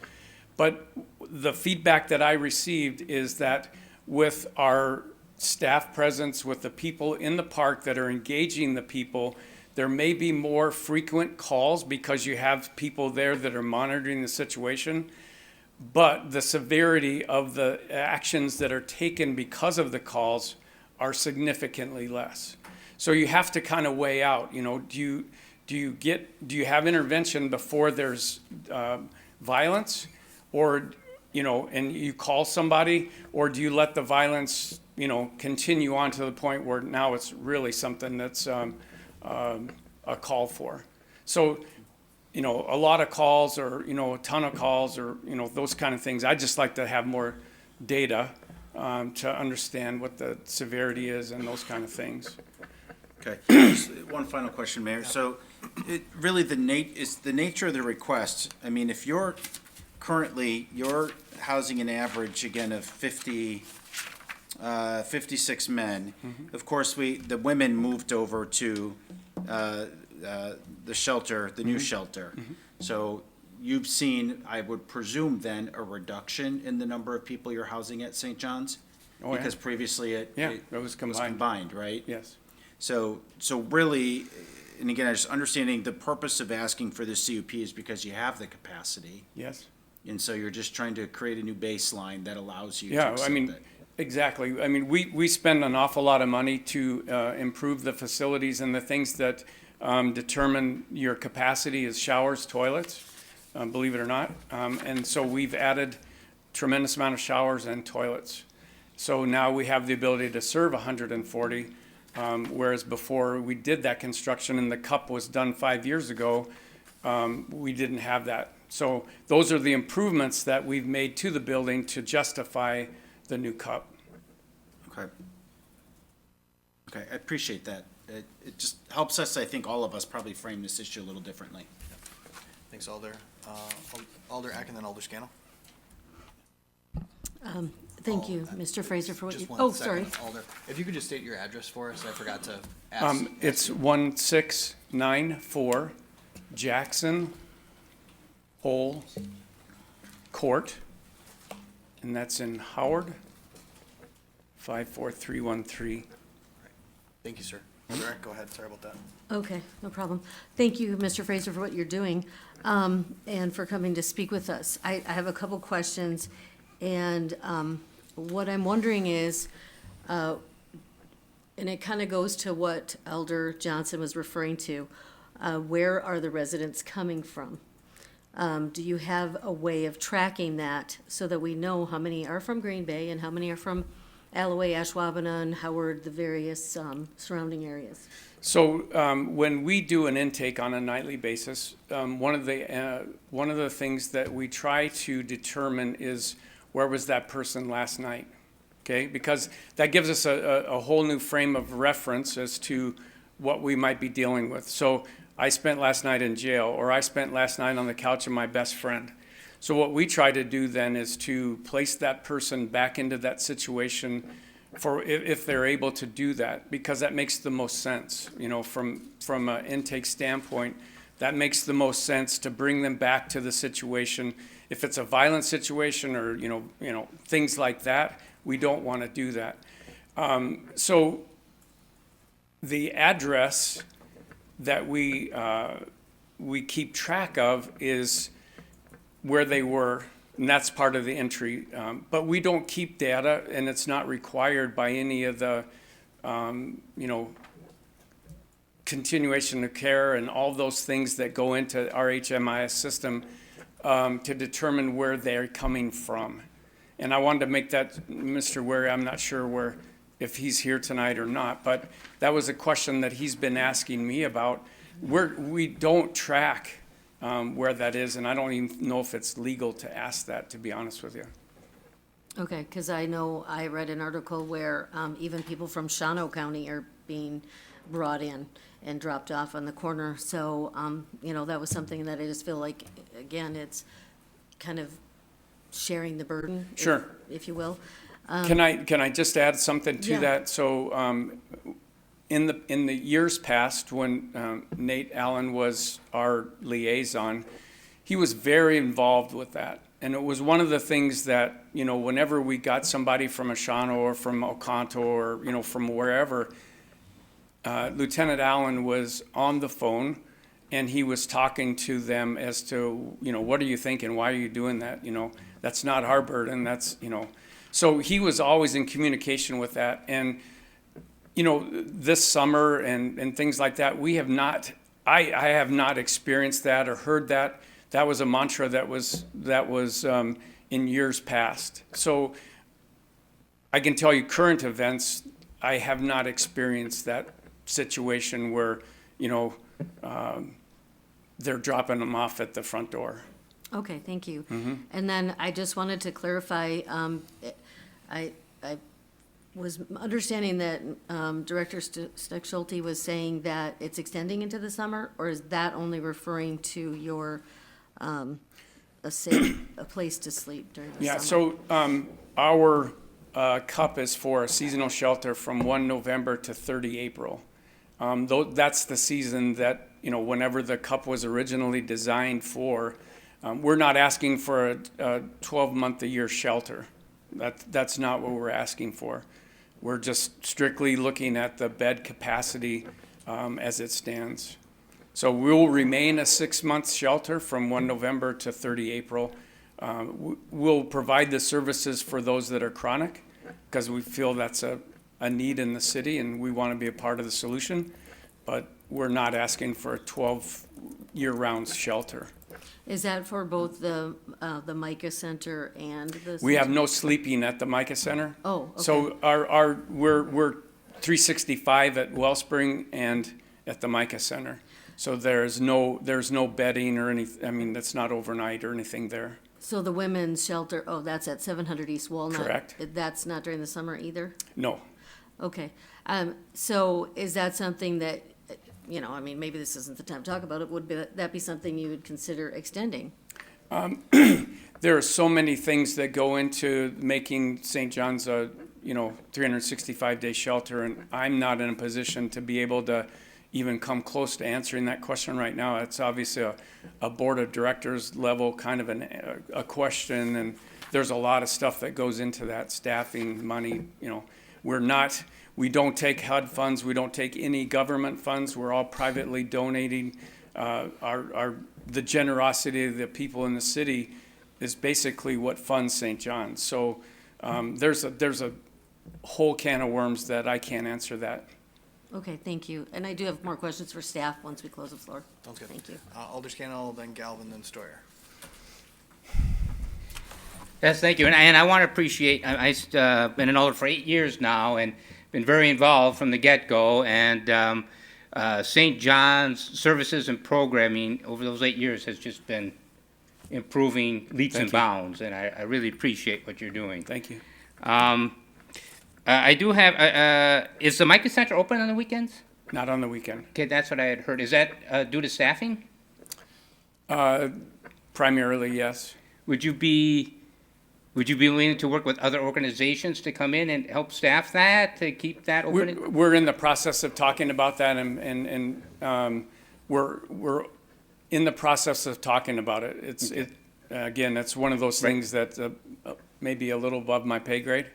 [SPEAKER 9] But the feedback that I received is that with our staff presence, with the people in the park that are engaging the people, there may be more frequent calls because you have people there that are monitoring the situation. But the severity of the actions that are taken because of the calls are significantly less. So you have to kind of weigh out, do you have intervention before there's violence? Or, and you call somebody, or do you let the violence, continue on to the point where now it's really something that's a call for? So, a lot of calls or, a ton of calls or, those kind of things. I'd just like to have more data to understand what the severity is and those kind of things.
[SPEAKER 7] Okay, just one final question, Mayor. So, really the nature of the request, I mean, if you're housing an average, again, of 56 men.
[SPEAKER 9] Mm-hmm.
[SPEAKER 7] Of course, the women moved over to the shelter, the new shelter.
[SPEAKER 9] Mm-hmm.
[SPEAKER 7] So you've seen, I would presume then, a reduction in the number of people you're housing at St. John's?
[SPEAKER 9] Oh, yeah.
[SPEAKER 7] Because previously it
[SPEAKER 9] was combined.
[SPEAKER 7] combined, right?
[SPEAKER 9] Yes.
[SPEAKER 7] So really, and again, I just understanding the purpose of asking for this CUP is because you have the capacity.
[SPEAKER 9] Yes.
[SPEAKER 7] And so you're just trying to create a new baseline that allows you to
[SPEAKER 9] Yeah,
[SPEAKER 7] accept it.
[SPEAKER 9] exactly. I mean, we spend an awful lot of money to improve the facilities and the things that determine your capacity is showers, toilets, believe it or not. And so we've added tremendous amount of showers and toilets. So now we have the ability to serve 140, whereas before we did that construction and the cup was done 5 years ago, we didn't have that. So those are the improvements that we've made to the building to justify the new cup.
[SPEAKER 7] Okay. Okay, I appreciate that. It just helps us, I think, all of us probably frame this issue a little differently.
[SPEAKER 1] Thanks, Alder. Alder Ack and then Alder Scannell.
[SPEAKER 10] Thank you, Mr. Fraser, for what you,
[SPEAKER 1] Just
[SPEAKER 10] oh,
[SPEAKER 1] one
[SPEAKER 10] sorry.
[SPEAKER 1] second, Alder. If you could just state your address for us, I forgot to ask.
[SPEAKER 9] It's 1694 Jackson Hole Court, and that's in Howard, 54313.
[SPEAKER 1] Thank you, sir. Derek, go ahead, sorry about that.
[SPEAKER 10] Okay, no problem. Thank you, Mr. Fraser, for what you're doing, and for coming to speak with us. I have a couple questions, and what I'm wondering is, and it kind of goes to what Elder Johnson was referring to, where are the residents coming from? Do you have a way of tracking that so that we know how many are from Green Bay and how many are from Alloway, Ashwaubenon, Howard, the various surrounding areas?
[SPEAKER 9] So when we do an intake on a nightly basis, one of the things that we try to determine is where was that person last night? Okay, because that gives us a whole new frame of reference as to what we might be dealing with. So I spent last night in jail, or I spent last night on the couch of my best friend. So what we try to do then is to place that person back into that situation for if they're able to do that, because that makes the most sense, you know, from an intake standpoint. That makes the most sense to bring them back to the situation. If it's a violent situation or you know things like that, we don't want to do that. So the address that we keep track of is where they were, and that's part of the entry. But we don't keep data, and it's not required by any of the, continuation of care and all those things that go into our HMIS system to determine where they're coming from. And I wanted to make that, Mr. Wary, I'm not sure if he's here tonight or not, but that was a question that he's been asking me about. We don't track where that is, and I don't even know if it's legal to ask that, to be honest with you.
[SPEAKER 10] Okay, because I know I read an article where even people from Shawano County are being brought in and dropped off on the corner. So, that was something that I just feel like, again, it's kind of sharing the burden.
[SPEAKER 9] Sure.
[SPEAKER 10] If you will.
[SPEAKER 9] Can I just add something to
[SPEAKER 10] Yeah.
[SPEAKER 9] that? So, in the years past, when Nate Allen was our liaison, he was very involved with that. And it was one of the things that, whenever we got somebody from Ashano or from Oconto or, from wherever, Lieutenant Allen was on the phone and he was talking to them as to, what are you thinking? Why are you doing that? That's not our burden. That's, So he was always in communication with that. And, this summer and things like that, I have not experienced that or heard that. That was a mantra that was in years past. So I can tell you current events, I have not experienced that situation where, they're dropping them off at the front door.
[SPEAKER 10] Okay, thank you.
[SPEAKER 9] Mm-hmm.
[SPEAKER 10] And then I just wanted to clarify, I was understanding that Director Steck-Schulte was saying that it's extending into the summer, or is that only referring to your, a place to sleep during the summer?
[SPEAKER 9] Yeah, so our CUP is for a seasonal shelter from 1 November to 30 April. That's the season that, whenever the CUP was originally designed for, we're not asking for a 12-month-a-year shelter. That's not what we're asking for. We're just strictly looking at the bed capacity as it stands. So we'll remain a 6-month shelter from 1 November to 30 April. We'll provide the services for those that are chronic because we feel that's a need in the city and we want to be a part of the solution. But we're not asking for a 12 year-round shelter.
[SPEAKER 10] Is that for both the Micah Center and the?
[SPEAKER 9] We have no sleeping at the Micah Center.
[SPEAKER 10] Oh, okay.
[SPEAKER 9] So we're 365 at Wellspring and at the Micah Center. So there's no bedding or anything, that's not overnight or anything there.
[SPEAKER 10] So the women's shelter, that's at 700 East Walnut?
[SPEAKER 9] Correct.
[SPEAKER 10] That's not during the summer either?
[SPEAKER 9] No.
[SPEAKER 10] Okay. So is that something that, maybe this isn't the time to talk about it, would that be something you would consider extending?
[SPEAKER 9] there are so many things that go into making St. John's a, 365-day shelter, and I'm not in a position to be able to even come close to answering that question right now. It's obviously a board of directors level kind of a question, and there's a lot of stuff that goes into that, staffing, money, we don't take HUD funds, we don't take any government funds, we're all privately donating. The generosity of the people in the city is basically what funds St. John's. So there's a whole can of worms that I can't answer that.
[SPEAKER 10] Okay, thank you. And I do have more questions for staff once we close the floor.
[SPEAKER 1] Sounds good.
[SPEAKER 10] Thank you.
[SPEAKER 1] Alder Scannell, then Galvin, then Stoyer.
[SPEAKER 6] Yes, thank you. And I want to appreciate, I've been an alder for 8 years now and been very involved from the get-go. And St. John's services and programming over those 8 years has just been improving leaps and bounds. And I really appreciate what you're doing.
[SPEAKER 9] Thank you.
[SPEAKER 6] I do have, is the Micah Center open on the weekends?
[SPEAKER 9] Not on the weekend.
[SPEAKER 6] Okay, that's what I had heard. Is that due to staffing?
[SPEAKER 9] Primarily, yes.
[SPEAKER 6] Would you be willing to work with other organizations to come in and help staff that, to keep that open?
[SPEAKER 9] We're in the process of talking about that, and we're in the process of talking about it. Again, it's one of those things that may be a little above my pay grade.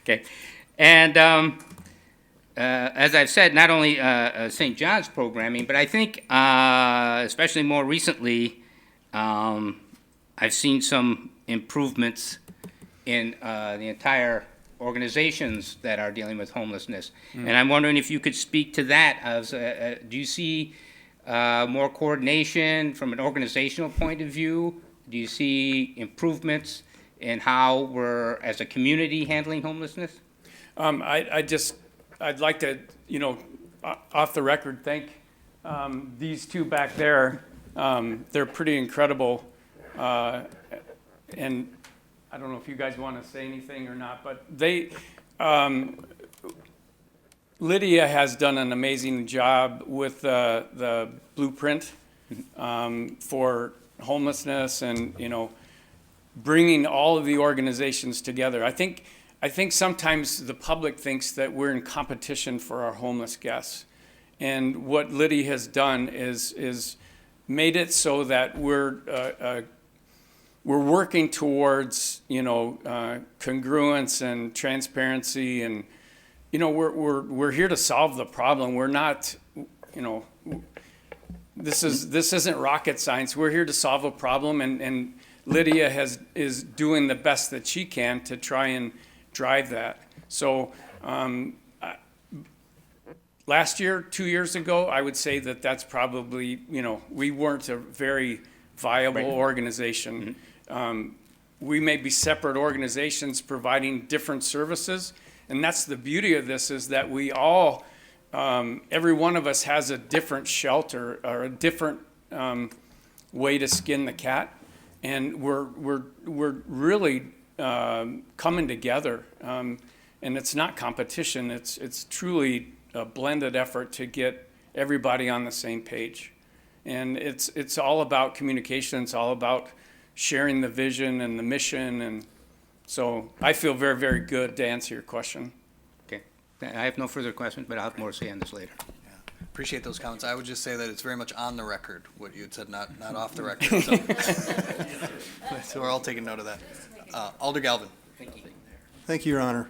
[SPEAKER 6] Okay. And as I've said, not only St. John's programming, but I think especially more recently, I've seen some improvements in the entire organizations that are dealing with homelessness. And I'm wondering if you could speak to that. As do you see more coordination from an organizational point of view? Do you see improvements in how we're, as a community, handling homelessness?
[SPEAKER 9] I'd like to, off the record, thank these two back there. They're pretty incredible. And I don't know if you guys want to say anything or not, but Lydia has done an amazing job with the blueprint for homelessness and, bringing all of the organizations together. I think sometimes the public thinks that we're in competition for our homeless guests. And what Lydia has done is made it so that we're working towards, congruence and transparency, and, we're here to solve the problem. We're not, this isn't rocket science. We're here to solve a problem, and Lydia is doing the best that she can to try and drive that. So last year, 2 years ago, I would say that that's probably, we weren't a very viable organization. We may be separate organizations providing different services, and that's the beauty of this, is that we all, every one of us has a different shelter or a different way to skin the cat, and we're really coming together, and it's not competition. It's truly a blended effort to get everybody on the same page, and it's all about communication. It's all about sharing the vision and the mission, and so I feel very, very good to answer your question.
[SPEAKER 6] Okay. I have no further questions, but I'll have more to say on this later.
[SPEAKER 1] Appreciate those comments. I would just say that it's very much on the record, what you had said, not off the record. So, so we're all taking note of that. Alder Galvin.
[SPEAKER 6] Thank you.
[SPEAKER 11] Thank you, Your Honor.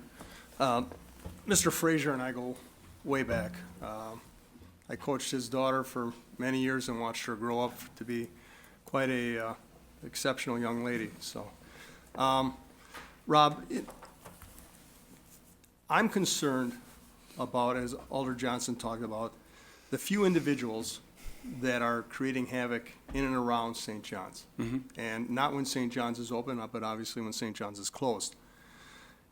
[SPEAKER 11] Mr. Frazier and I go way back. I coached his daughter for many years and watched her grow up to be quite a exceptional young lady. So, Rob, I'm concerned about, as Alder Johnson talked about, the few individuals that are creating havoc in and around St. John's. And not when St. John's is open, but obviously when St. John's is closed.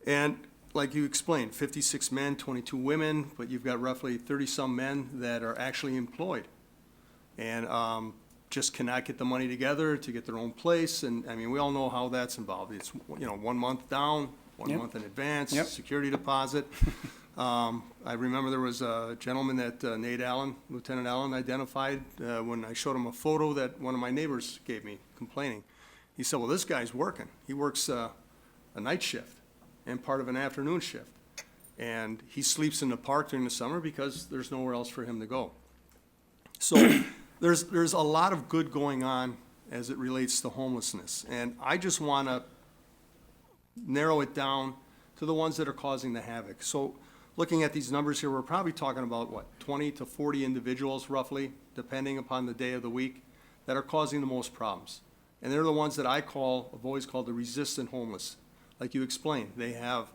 [SPEAKER 11] And like you explained, 56 men, 22 women, but you've got roughly 30-some men that are actually employed and just cannot get the money together to get their own place. And, I mean, we all know how that's involved. It's, 1 month down, 1 month in advance, security deposit. I remember there was a gentleman that Nate Allen, Lieutenant Allen, identified when I showed him a photo that one of my neighbors gave me, complaining. He said, well, this guy's working. He works a night shift and part of an afternoon shift. And he sleeps in the park during the summer because there's nowhere else for him to go. So there's a lot of good going on as it relates to homelessness. And I just want to narrow it down to the ones that are causing the havoc. So looking at these numbers here, we're probably talking about, what, 20 to 40 individuals roughly, depending upon the day of the week, that are causing the most problems. And they're the ones that I've always called the resistant homeless. Like you explained, they have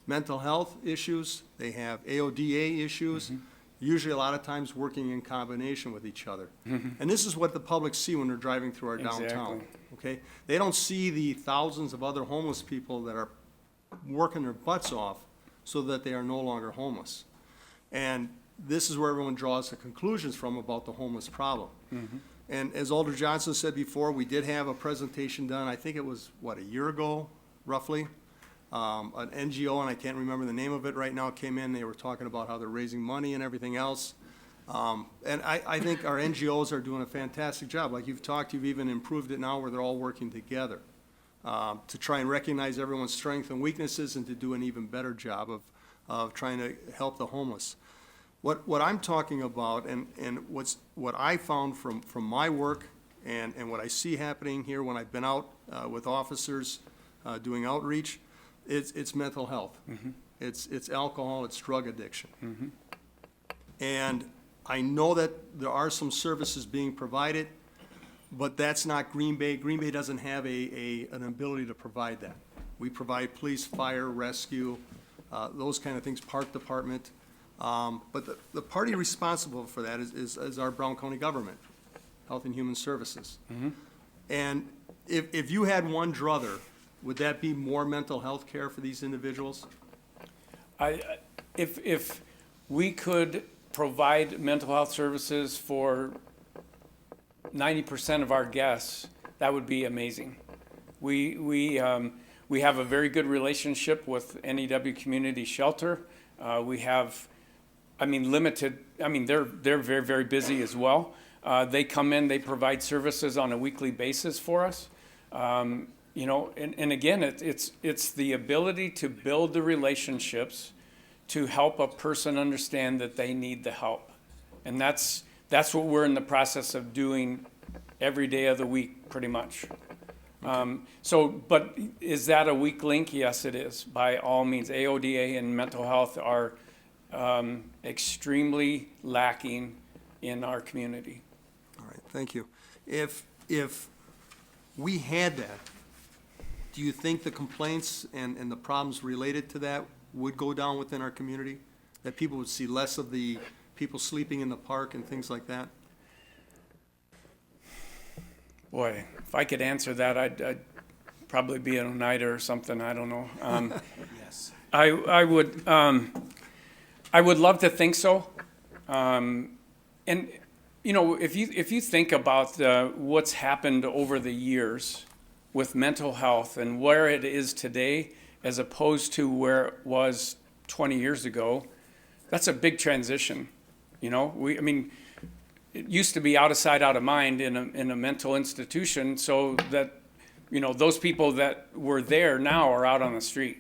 [SPEAKER 11] mental health issues, they have AODA issues, usually a lot of times working in combination with each other. And this is what the public see when they're driving through our downtown,
[SPEAKER 9] Exactly.
[SPEAKER 11] okay? They don't see the thousands of other homeless people that are working their butts off so that they are no longer homeless. And this is where everyone draws the conclusions from about the homeless problem. And as Alder Johnson said before, we did have a presentation done, I think it was, what, a year ago, roughly? An NGO, and I can't remember the name of it right now, came in, they were talking about how they're raising money and everything else. And I think our NGOs are doing a fantastic job. Like you've talked, you've even improved it now where they're all working together to try and recognize everyone's strengths and weaknesses and to do an even better job of trying to help the homeless. What I'm talking about and what I found from my work and what I see happening here when I've been out with officers doing outreach, it's mental health. It's alcohol, it's drug addiction. And I know that there are some services being provided, but that's not Green Bay. Green Bay doesn't have an ability to provide that. We provide police, fire, rescue, those kind of things, park department. But the party responsible for that is our Brown County government, Health and Human Services. And if you had one druther, would that be more mental health care for these individuals?
[SPEAKER 9] If we could provide mental health services for 90% of our guests, that would be amazing. We have a very good relationship with NEW Community Shelter. We have, they're very, very busy as well. They come in, they provide services on a weekly basis for us. And again, it's the ability to build the relationships to help a person understand that they need the help. And that's what we're in the process of doing every day of the week, pretty much. But is that a weak link? Yes, it is, by all means. AODA and mental health are extremely lacking in our community.
[SPEAKER 11] All right, thank you. If we had that, do you think the complaints and the problems related to that would go down within our community? That people would see less of the people sleeping in the park and things like that?
[SPEAKER 9] Boy, if I could answer that, I'd probably be an Oneida or something, I don't know.
[SPEAKER 7] Yes.
[SPEAKER 9] I would love to think so. And, if you think about what's happened over the years with mental health and where it is today as opposed to where it was 20 years ago, that's a big transition. It used to be out of sight, out of mind in a mental institution, so that, those people that were there now are out on the street.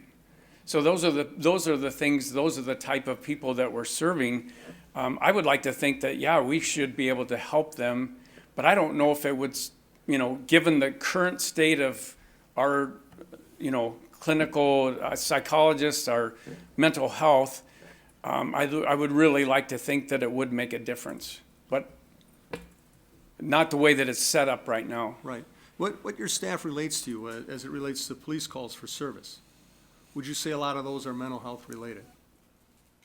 [SPEAKER 9] So those are the things, those are the type of people that we're serving. I would like to think that, yeah, we should be able to help them, but I don't know if it would, given the current state of our, clinical psychologists, our mental health, I would really like to think that it would make a difference, but not the way that it's set up right now.
[SPEAKER 11] Right. What your staff relates to as it relates to police calls for service, would you say a lot of those are mental health related?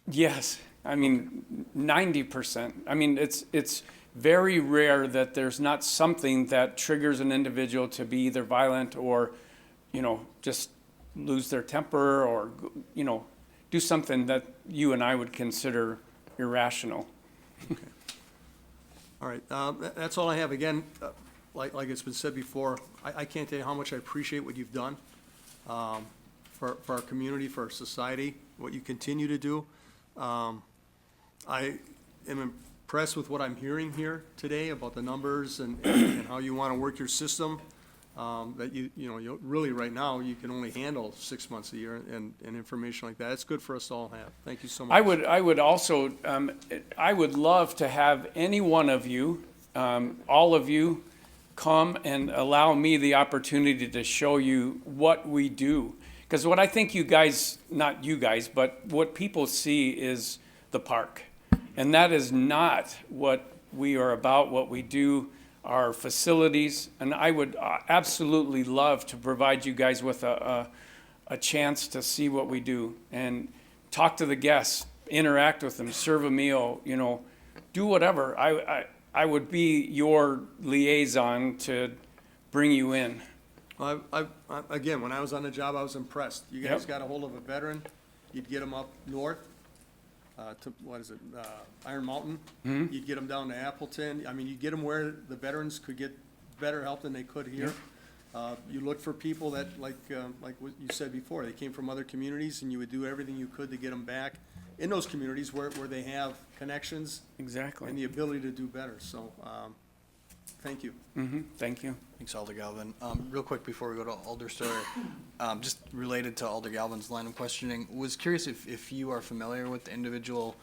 [SPEAKER 9] Yes, 90%. It's very rare that there's not something that triggers an individual to be either violent or, just lose their temper or, do something that you and I would consider irrational.
[SPEAKER 11] Okay. All right, that's all I have. Again, like it's been said before, I can't tell you how much I appreciate what you've done for our community, for our society, what you continue to do. I am impressed with what I'm hearing here today about the numbers and how you want to work your system. that you really, right now, you can only handle 6 months a year and information like that. It's good for us to all have. Thank you so much.
[SPEAKER 9] I would also, I would love to have any one of you, all of you, come and allow me the opportunity to show you what we do. Because what I think you guys, not you guys, but what people see is the park. And that is not what we are about, what we do, our facilities. And I would absolutely love to provide you guys with a chance to see what we do and talk to the guests, interact with them, serve a meal, do whatever. I would be your liaison to bring you in.
[SPEAKER 11] Again, when I was on the job, I was impressed. You guys
[SPEAKER 9] Yep.
[SPEAKER 11] got a hold of a veteran, you'd get them up north, to, Iron Mountain. You'd get them down to Appleton. I mean, you'd get them where the veterans could get better help than they could here. You look for people that, like what you said before, they came from other communities, and you would do everything you could to get them back in those communities where they have connections
[SPEAKER 9] Exactly.
[SPEAKER 11] and the ability to do better. So, thank you.
[SPEAKER 9] Thank you.
[SPEAKER 1] Thanks, Alder Galvin. Real quick before we go to Alder Steuer, just related to Alder Galvin's line of questioning, was curious if you are familiar with the individual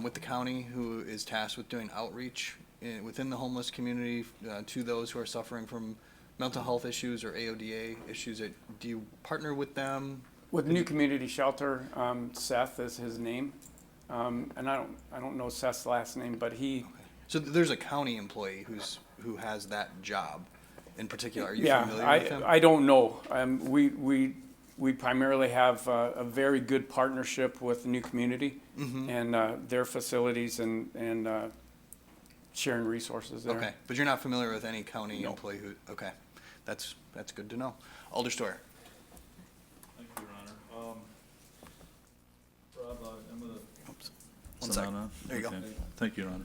[SPEAKER 1] with the county who is tasked with doing outreach within the homeless community to those who are suffering from mental health issues or AODA issues. Do you partner with them?
[SPEAKER 9] With New Community Shelter, Seth is his name. And I don't know Seth's last name, but he,
[SPEAKER 1] So there's a county employee who has that job in particular. Are you
[SPEAKER 9] yeah,
[SPEAKER 1] familiar with him?
[SPEAKER 9] I don't know. We primarily have a very good partnership with New Community and their facilities and sharing resources there.
[SPEAKER 1] Okay, but you're not familiar with any county
[SPEAKER 9] No.
[SPEAKER 1] employee who, okay, that's good to know. Alder Steuer.
[SPEAKER 5] Thank you, Your Honor. Rob, I'm gonna.
[SPEAKER 1] Oops.
[SPEAKER 5] Is
[SPEAKER 1] One
[SPEAKER 5] that
[SPEAKER 1] sec.
[SPEAKER 5] on?
[SPEAKER 1] There you go.
[SPEAKER 5] Okay. Thank you, Your Honor.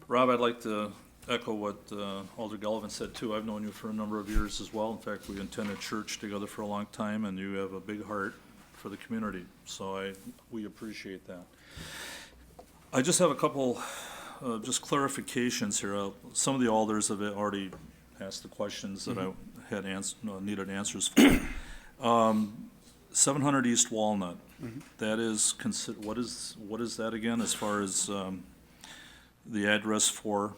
[SPEAKER 5] Rob, I'd like to echo what Alder Galvin said too. I've known you for a number of years as well. In fact, we attended church together for a long time, and you have a big heart for the community. So we appreciate that. I just have a couple, just clarifications here. Some of the alders have already asked the questions that I had needed answers for. 700 East Walnut, that is what is that again, as far as the address for,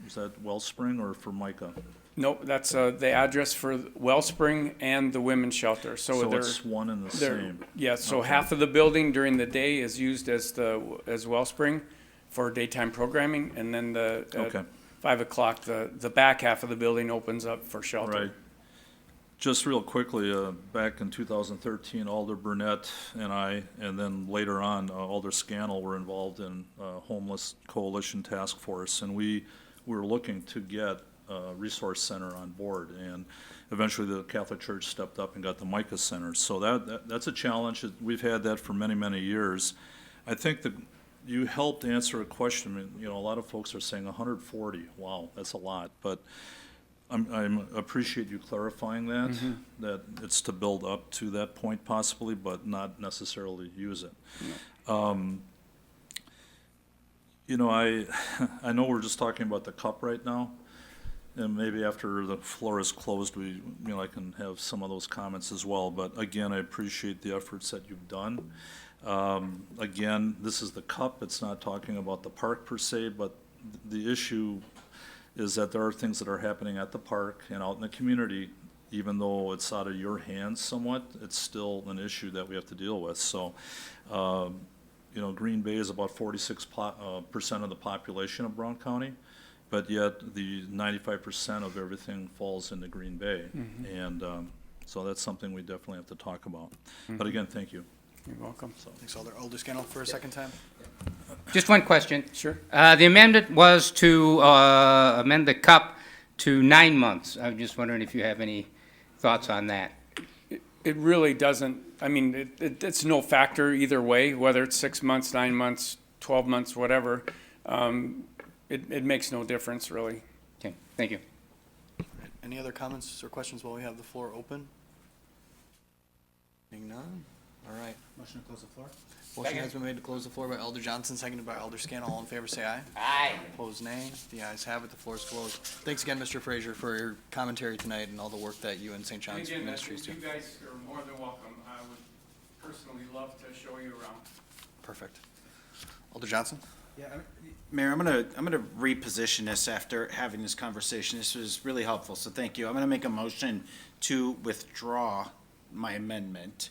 [SPEAKER 5] is that Wellspring or for Micah?
[SPEAKER 9] Nope, that's the address for Wellspring and the women's shelter. So they're,
[SPEAKER 5] it's one and the
[SPEAKER 9] they're,
[SPEAKER 5] same?
[SPEAKER 9] yeah, so
[SPEAKER 5] Okay.
[SPEAKER 9] half of the building during the day is used as Wellspring for daytime programming, and then
[SPEAKER 5] Okay.
[SPEAKER 9] at 5 o'clock, the back half of the building opens up for shelter.
[SPEAKER 5] Right. Just real quickly, back in 2013, Alder Burnett and I, and then later on, Alder Scannell were involved in Homeless Coalition Task Force, and we were looking to get a resource center on board, and eventually the Catholic Church stepped up and got the Micah Center. So that's a challenge. We've had that for many, many years. I think that you helped answer a question. I mean, a lot of folks are saying 140. Wow, that's a lot, but I appreciate you clarifying that, that it's to build up to that point possibly, but not necessarily use it. I know we're just talking about the cup right now, and maybe after the floor is closed, I can have some of those comments as well, but again, I appreciate the efforts that you've done. Again, this is the cup, it's not talking about the park per se, but the issue is that there are things that are happening at the park and out in the community, even though it's out of your hands somewhat, it's still an issue that we have to deal with. So, Green Bay is about 46% of the population of Brown County, but yet the 95% of everything falls into Green Bay. And so that's something we definitely have to talk about. But again, thank you.
[SPEAKER 9] You're welcome.
[SPEAKER 1] Thanks, Alder. Alder Scannell for a second time.
[SPEAKER 6] Just one question.
[SPEAKER 9] Sure.
[SPEAKER 6] The amendment was to amend the cup to 9 months. I'm just wondering if you have any thoughts on that.
[SPEAKER 9] It really doesn't, I mean, it's no factor either way, whether it's 6 months, 9 months, 12 months, whatever. It makes no difference, really.
[SPEAKER 6] Okay, thank you.
[SPEAKER 1] Any other comments or questions while we have the floor open? Seeing none? All right.
[SPEAKER 7] Motion to close the floor?
[SPEAKER 1] Motion has been made to close the floor by Alder Johnson, seconded by Alder Scannell. All in favor, say aye.
[SPEAKER 6] Aye.
[SPEAKER 1] Opposed, nay. The ayes have it. The floor is closed. Thanks again, Mr. Frazier, for your commentary tonight and all the work that you and St. John's Ministries do.
[SPEAKER 9] You guys are more than welcome. I would personally love to show you around.
[SPEAKER 1] Perfect. Alder Johnson?
[SPEAKER 7] Yeah, Mayor, I'm gonna reposition this after having this conversation. This was really helpful, so thank you. I'm gonna make a motion to withdraw my amendment.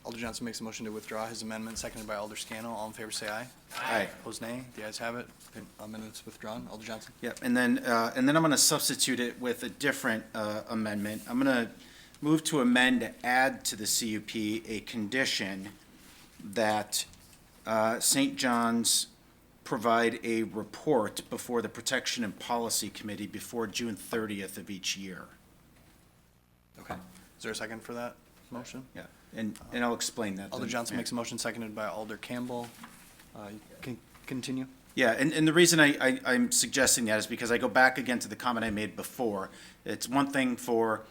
[SPEAKER 1] Alder Johnson makes a motion to withdraw his amendment, seconded by Alder Scannell. All in favor, say aye.
[SPEAKER 7] Aye.
[SPEAKER 1] Opposed, nay. The ayes have it. Amendment's withdrawn. Alder Johnson?
[SPEAKER 7] Yep, and then I'm gonna substitute it with a different amendment. I'm gonna move to amend to add to the CUP a condition that St. John's provide a report before the Protection and Policy Committee before June 30th of each year.
[SPEAKER 1] Okay. Is there a second for that motion?
[SPEAKER 7] Yeah, and I'll explain that.
[SPEAKER 1] Alder
[SPEAKER 7] then.
[SPEAKER 1] Johnson
[SPEAKER 7] Yeah.
[SPEAKER 1] makes a motion, seconded by Alder Campbell. You can continue.
[SPEAKER 7] Yeah, and the reason I'm suggesting that is because I go back again to the comment I made before. It's one thing for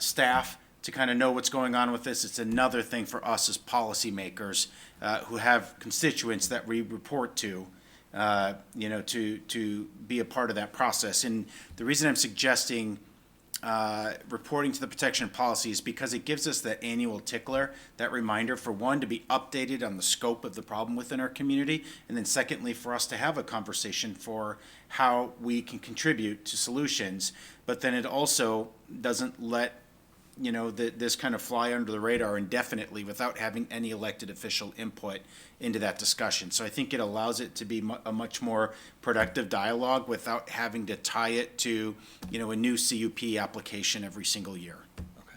[SPEAKER 7] staff to kind of know what's going on with this. It's another thing for us as policymakers who have constituents that we report to, to be a part of that process. And the reason I'm suggesting reporting to the protection policy is because it gives us that annual tickler, that reminder, for one, to be updated on the scope of the problem within our community, and then secondly, for us to have a conversation for how we can contribute to solutions. But then it also doesn't let this kind of fly under the radar indefinitely without having any elected official input into that discussion. So I think it allows it to be a much more productive dialogue without having to tie it to, a new CUP application every single year.
[SPEAKER 1] Okay.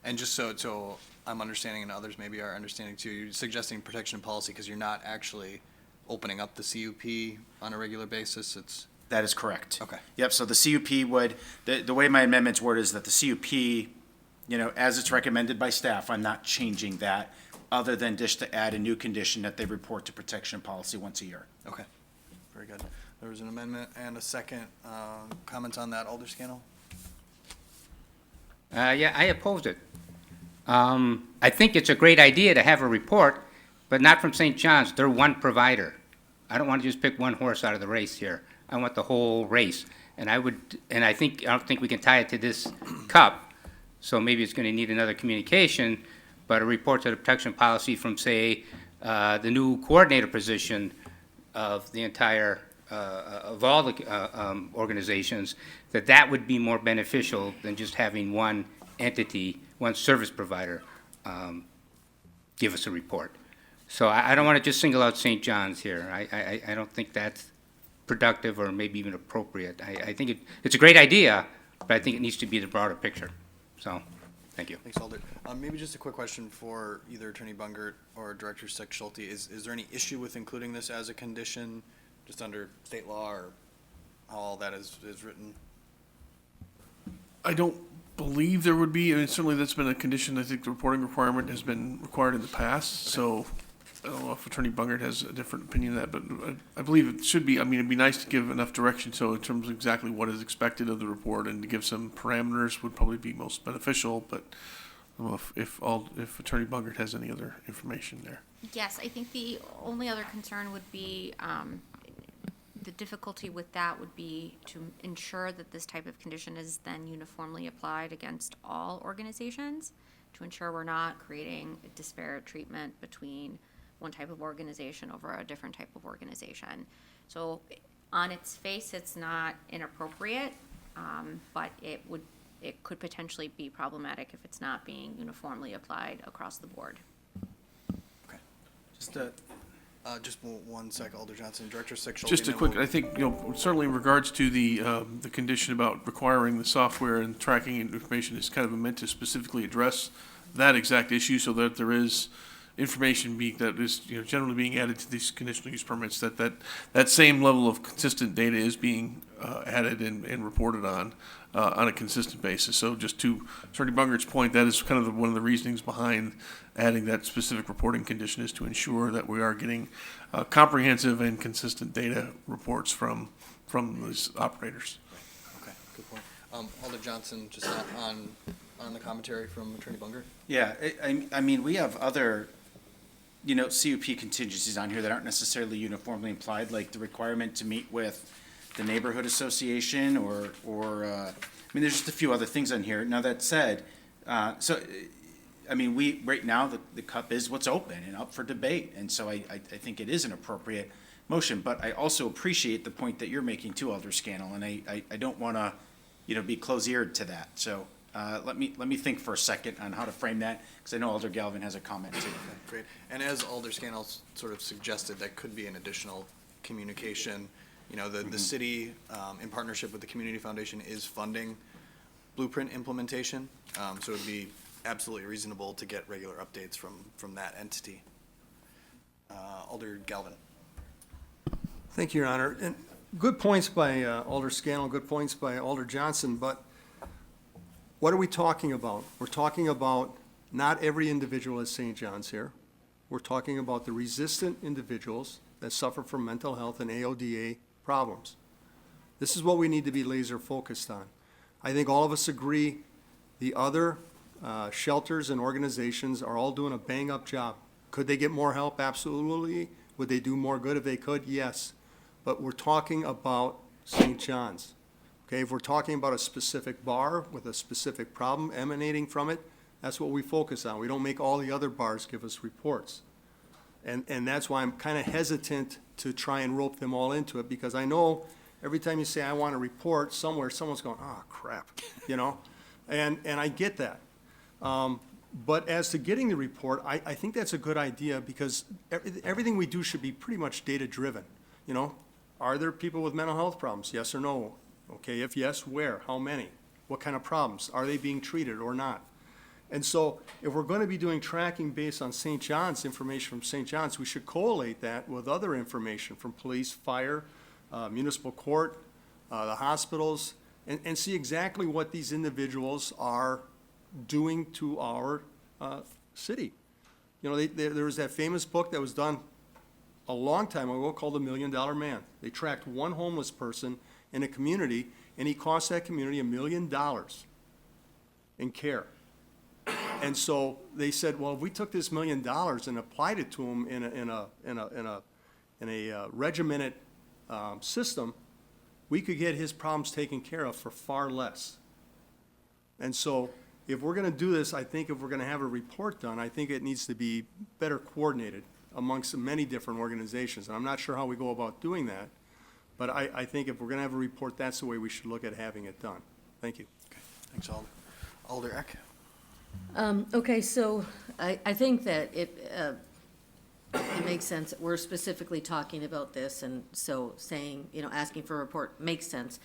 [SPEAKER 1] And just so I'm understanding, and others maybe are understanding too, you're suggesting protection and policy because you're not actually opening up the CUP on a regular basis?
[SPEAKER 7] That is correct.
[SPEAKER 1] Okay.
[SPEAKER 7] Yep, so the CUP would, the way my amendment's worded is that the CUP, as it's recommended by staff, I'm not changing that, other than just to add a new condition that they report to protection and policy once a year.
[SPEAKER 1] Okay. Very good. There was an amendment and a second. Comments on that, Alder Scannell?
[SPEAKER 6] Yeah, I oppose it. I think it's a great idea to have a report, but not from St. John's. They're one provider. I don't want to just pick one horse out of the race here. I want the whole race. And I don't think we can tie it to this cup. So maybe it's going to need another communication, but a report to the protection policy from, say, the new coordinator position of the entire, of all the organizations, that would be more beneficial than just having one entity, one service provider, give us a report. So I don't want to just single out St. John's here. I don't think that's productive or maybe even appropriate. I think it's a great idea, but I think it needs to be the broader picture. So, thank you.
[SPEAKER 1] Thanks, Alder. Maybe just a quick question for either Attorney Bungert or Director Steck-Schulte. Is there any issue with including this as a condition, just under state law, or how all that is written?
[SPEAKER 8] I don't believe there would be. I mean, certainly that's been a condition. I think the reporting requirement has been required in the past. So I don't know if Attorney Bungert has a different opinion of that, but I believe it should be. I mean, it'd be nice to give enough direction. So in terms of exactly what is expected of the report and to give some parameters would probably be most beneficial. But I don't know if Attorney Bungert has any other information there.
[SPEAKER 12] Yes, I think the only other concern would be, the difficulty with that would be to ensure that this type of condition is then uniformly applied against all organizations, to ensure we're not creating a disparate treatment between one type of organization over a different type of organization. So on its face, it's not inappropriate, but it could potentially be problematic if it's not being uniformly applied across the board.
[SPEAKER 1] Okay.
[SPEAKER 7] Just
[SPEAKER 1] Just one sec, Alder Johnson. Director Steck-Schulte.
[SPEAKER 8] Just a quick, I think, certainly in regards to the condition about requiring the software and tracking information is kind of meant to specifically address that exact issue so that there is information that is, generally being added to these conditional use permits, that same level of consistent data is being added and reported on a consistent basis. So just to Attorney Bungert's point, that is kind of one of the reasonings behind adding that specific reporting condition, is to ensure that we are getting comprehensive and consistent data reports from these operators.
[SPEAKER 1] Okay, good point. Alder Johnson, just on on the commentary from Attorney Bunger?
[SPEAKER 7] Yeah, I mean, we have other, you know, CUP contingencies on here that aren't necessarily uniformly applied, like the requirement to meet with the neighborhood association or I mean, there's just a few other things on here. Now, that said, I mean, right now, the cup is what's open and up for debate, and so I think it is an appropriate motion, but I also appreciate the point that you're making too, Alder Scannell, and I don't want to, you know, be close-eared to that. So let me think for a second on how to frame that, because I know Alder Galvin has a comment too.
[SPEAKER 1] Great. And as Alder Scannell sort of suggested, that could be an additional communication. You know, the city, in partnership with the Community Foundation, is funding Blueprint implementation. So it would be absolutely reasonable to get regular updates from that entity. Alder Galvin.
[SPEAKER 11] Thank you, Your Honor. And good points by Alder Scannell, good points by Alder Johnson, but what are we talking about? We're talking about not every individual at St. John's here. We're talking about the resistant individuals that suffer from mental health and AODA problems. This is what we need to be laser focused on. I think all of us agree the other shelters and organizations are all doing a bang-up job. Could they get more help? Absolutely. Would they do more good if they could? Yes. But we're talking about St. John's. Okay, if we're talking about a specific bar with a specific problem emanating from it, that's what we focus on. We don't make all the other bars give us reports. And that's why I'm kind of hesitant to try and rope them all into it, because I know every time you say, I want a report somewhere, someone's going, oh, crap, you know? And I get that. But as to getting the report, I think that's a good idea, because everything we do should be pretty much data-driven. You know, are there people with mental health problems? Yes or no? Okay, if yes, where? How many? What kind of problems? Are they being treated or not? And so if we're going to be doing tracking based on St. John's, information from St. John's, we should collate that with other information from police, fire, municipal court, the hospitals, and see exactly what these individuals are doing to our city. You know, there was that famous book that was done a long time ago called The $1 Million Man. They tracked one homeless person in a community, and he cost that community $1 million in care. And so they said, well, if we took this $1 million and applied it to him in a regimented system, we could get his problems taken care of for far less. And so if we're going to do this, I think if we're going to have a report done, I think it needs to be better coordinated amongst many different organizations. And I'm not sure how we go about doing that, but I think if we're going to have a report, that's the way we should look at having it done. Thank you.
[SPEAKER 1] Okay, thanks, Alder. Alder Eck.
[SPEAKER 10] Okay, so I think that it makes sense. We're specifically talking about this, and so saying, you know, asking for a report makes sense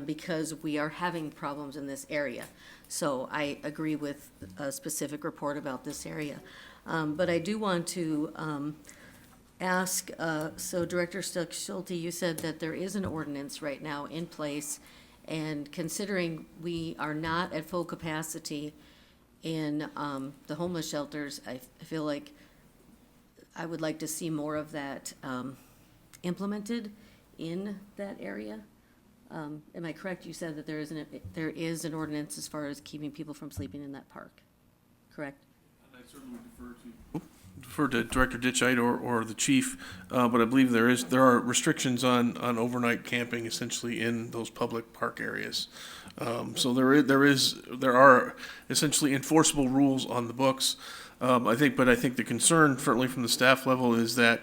[SPEAKER 10] because we are having problems in this area. So I agree with a specific report about this area. But I do want to ask, so Director Stuck-Schulte, you said that there is an ordinance right now in place, and considering we are not at full capacity in the homeless shelters, I feel like I would like to see more of that implemented in that area. Am I correct? You said that there is an ordinance as far as keeping people from sleeping in that park, correct?
[SPEAKER 8] I certainly defer to Director Ditchite or the chief, but I believe there are restrictions on overnight camping essentially in those public park areas. So there are essentially enforceable rules on the books. I think the concern, certainly from the staff level, is that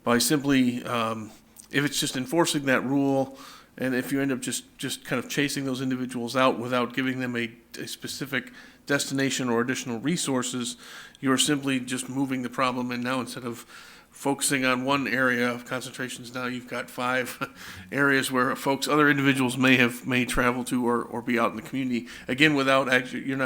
[SPEAKER 8] by simply, if it's just enforcing that rule, and if you end up just kind of chasing those individuals out without giving them a specific destination or additional resources, you're simply just moving the problem, and now instead of focusing on one area of concentrations, now you've got 5 areas where other individuals may travel to or be out in the community. Again, you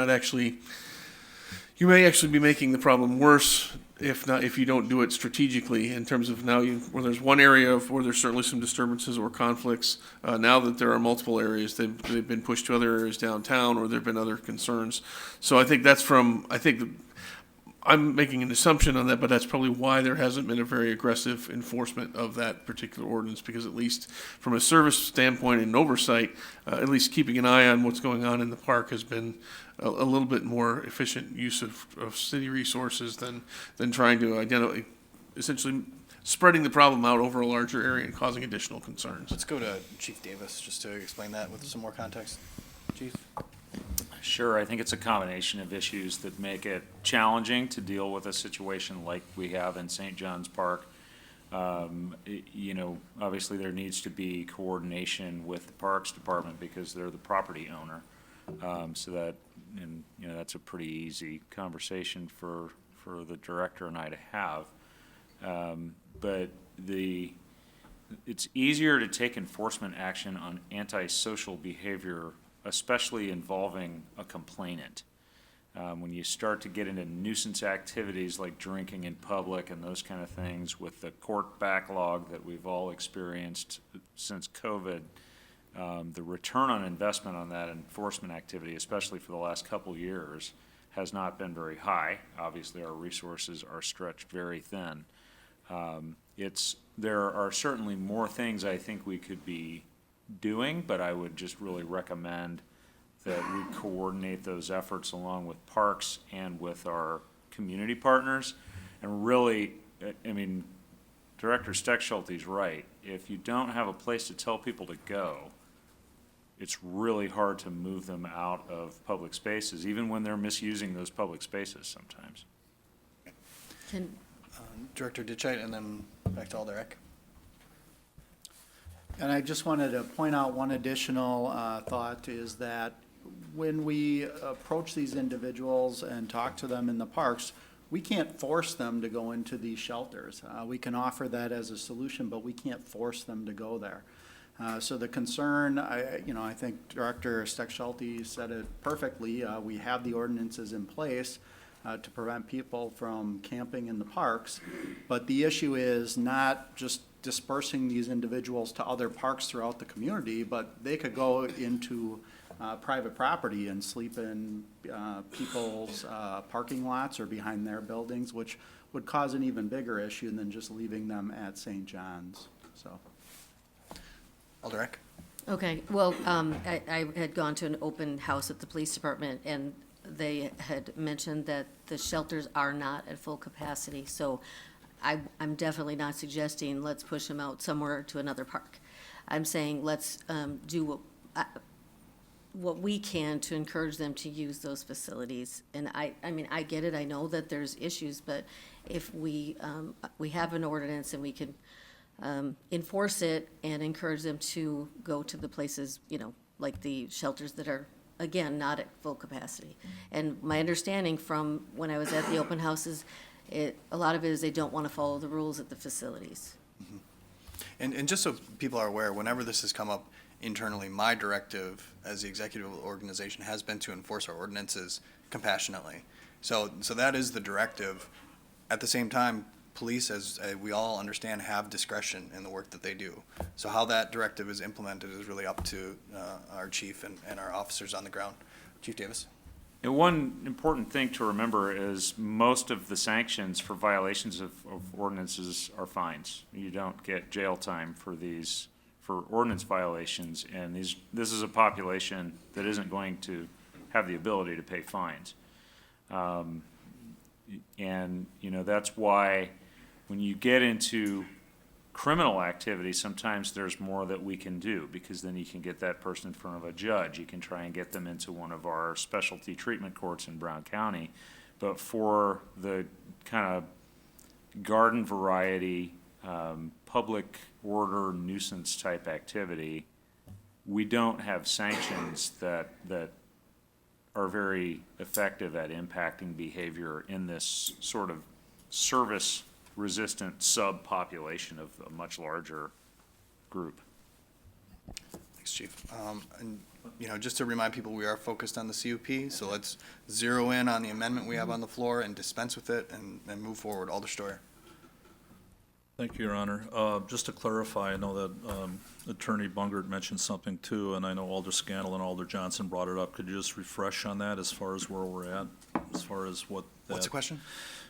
[SPEAKER 8] may actually be making the problem worse if you don't do it strategically, in terms of now where there's one area where there's certainly some disturbances or conflicts. Now that there are multiple areas, they've been pushed to other areas downtown, or there've been other concerns. So I think I'm making an assumption on that, but that's probably why there hasn't been a very aggressive enforcement of that particular ordinance, because at least from a service standpoint and oversight, at least keeping an eye on what's going on in the park has been a little bit more efficient use of city resources than trying to identify, essentially spreading the problem out over a larger area and causing additional concerns.
[SPEAKER 1] Let's go to Chief Davis, just to explain that with some more context. Chief?
[SPEAKER 13] Sure, I think it's a combination of issues that make it challenging to deal with a situation like we have in St. John's Park. You know, obviously there needs to be coordination with the Parks Department because they're the property owner. So that, and you know, that's a pretty easy conversation for the director and I to have. But it's easier to take enforcement action on antisocial behavior, especially involving a complainant. When you start to get into nuisance activities like drinking in public and those kind of things, with the court backlog that we've all experienced since COVID, the return on investment on that enforcement activity, especially for the last couple years, has not been very high. Obviously, our resources are stretched very thin. There are certainly more things I think we could be doing, but I would just really recommend that we coordinate those efforts along with parks and with our community partners. And really, I mean, Director Steckschulte right. If you don't have a place to tell people to go, it's really hard to move them out of public spaces, even when they're misusing those public spaces sometimes.
[SPEAKER 1] Director Ditchite, and then back to Alderich.
[SPEAKER 14] And I just wanted to point out one additional thought is that when we approach these individuals and talk to them in the parks, we can't force them to go into these shelters. We can offer that as a solution, but we can't force them to go there. So the concern, I think Director Steckschulte said it perfectly. We have the ordinances in place to prevent people from camping in the parks, but the issue is not just dispersing these individuals to other parks throughout the community, but they could go into private property and sleep in people's parking lots or behind their buildings, which would cause an even bigger issue than just leaving them at St. John's, so.
[SPEAKER 1] Alderich?
[SPEAKER 10] Okay, well, I had gone to an open house at the police department, and they had mentioned that the shelters are not at full capacity, so I'm definitely not suggesting let's push them out somewhere to another park. I'm saying let's do what we can to encourage them to use those facilities. And I mean, I get it, I know that there's issues, but if we have an ordinance and we can enforce it and encourage them to go to the places, like the shelters that are, again, not at full capacity. And my understanding from when I was at the open houses, a lot of it is they don't want to follow the rules at the facilities.
[SPEAKER 1] Mm-hmm. And just so people are aware, whenever this has come up internally, my directive as the executive organization has been to enforce our ordinances compassionately. So that is the directive. At the same time, police, as we all understand, have discretion in the work that they do. So how that directive is implemented is really up to our chief and our officers on the ground. Chief Davis?
[SPEAKER 13] And one important thing to remember is most of the sanctions for violations of ordinances are fines. You don't get jail time for ordinance violations, and this is a population that isn't going to have the ability to pay fines. And that's why when you get into criminal activity, sometimes there's more that we can do, because then you can get that person in front of a judge. You can try and get them into one of our specialty treatment courts in Brown County. But for the kind of garden variety, public order nuisance type activity, we don't have sanctions that are very effective at impacting behavior in this sort of service resistant subpopulation of a much larger group.
[SPEAKER 1] Thanks, Chief. And just to remind people, we are focused on the CUP, so let's zero in on the amendment we have on the floor and dispense with it and move forward. Alder Steuer.
[SPEAKER 5] Thank you, Your Honor. Just to clarify, I know that Attorney Bungert mentioned something too, and I know Alder Scannell and Alder Johnson brought it up. Could you just refresh on that as far as where we're at? as far as what that.
[SPEAKER 1] What's the question?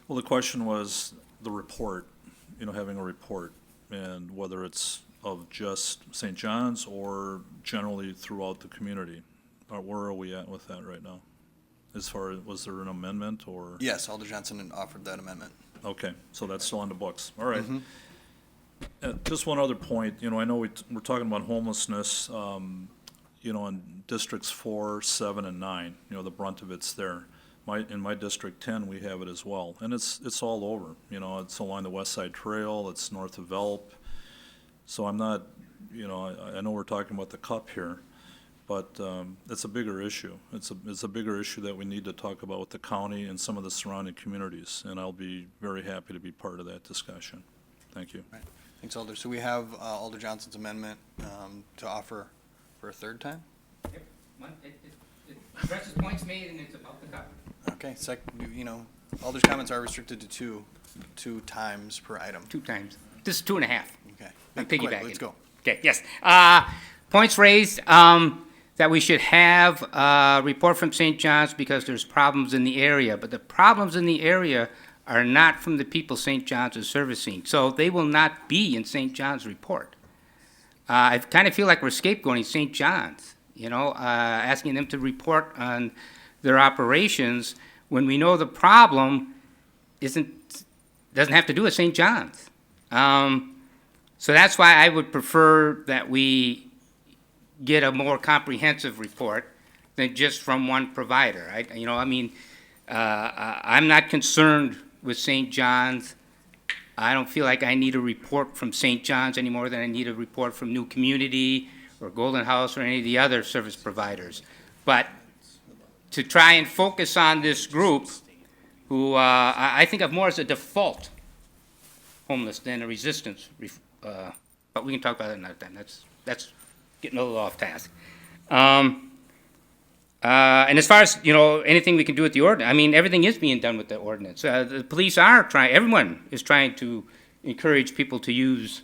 [SPEAKER 5] Well, the question was the report, having a report, and whether it's of just St. John's or generally throughout the community. Where are we at with that right now? As far as, was there an amendment or?
[SPEAKER 1] Yes, Alder Johnson offered that amendment.
[SPEAKER 5] Okay, so that's still on the books. All right. Just one other point, I know we're talking about homelessness, in districts 4, 7, and 9, the brunt of it's there. In my District 10, we have it as well, and it's all over, it's along the West Side Trail, it's north of Velp. So I'm not, I know we're talking about the cup here, but it's a bigger issue. It's a bigger issue that we need to talk about with the county and some of the surrounding communities, and I'll be very happy to be part of that discussion. Thank you.
[SPEAKER 1] Right. Thanks, Alder. So we have Alder Johnson's amendment to offer for a third time?
[SPEAKER 6] Yep. It addresses points made, and it's about the cup.
[SPEAKER 1] Okay, Alder's comments are restricted to two times per item.
[SPEAKER 6] 2 times. This is 2.5.
[SPEAKER 1] Okay.
[SPEAKER 6] I'm
[SPEAKER 1] Quick,
[SPEAKER 6] piggybacking.
[SPEAKER 1] let's go.
[SPEAKER 6] Okay, yes. Points raised, that we should have a report from St. John's because there's problems in the area, but the problems in the area are not from the people St. John's is servicing, so they will not be in St. John's report. I kind of feel like we're scapegoating St. John's, asking them to report on their operations when we know the problem doesn't have to do with St. John's. So that's why I would prefer that we get a more comprehensive report than just from one provider. I'm not concerned with St. John's. I don't feel like I need a report from St. John's any more than I need a report from New Community or Golden House or any of the other service providers. But to try and focus on this group who I think of more as a default homeless than a resistance, but we can talk about that another time. That's getting a little off task. And as far as, anything we can do with the ordinance, everything is being done with the ordinance. The police are trying, everyone is trying to encourage people to use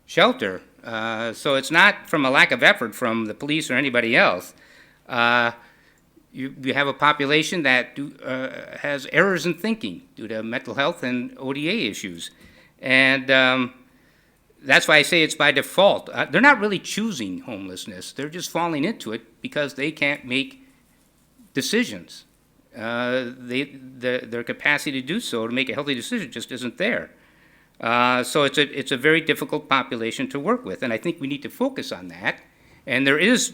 [SPEAKER 6] shelter. So it's not from a lack of effort from the police or anybody else. You have a population that has errors in thinking due to mental health and ODA issues. And that's why I say it's by default. They're not really choosing homelessness. They're just falling into it because they can't make decisions. Their capacity to do so, to make a healthy decision, just isn't there. So it's a very difficult population to work with, and I think we need to focus on that. And there is,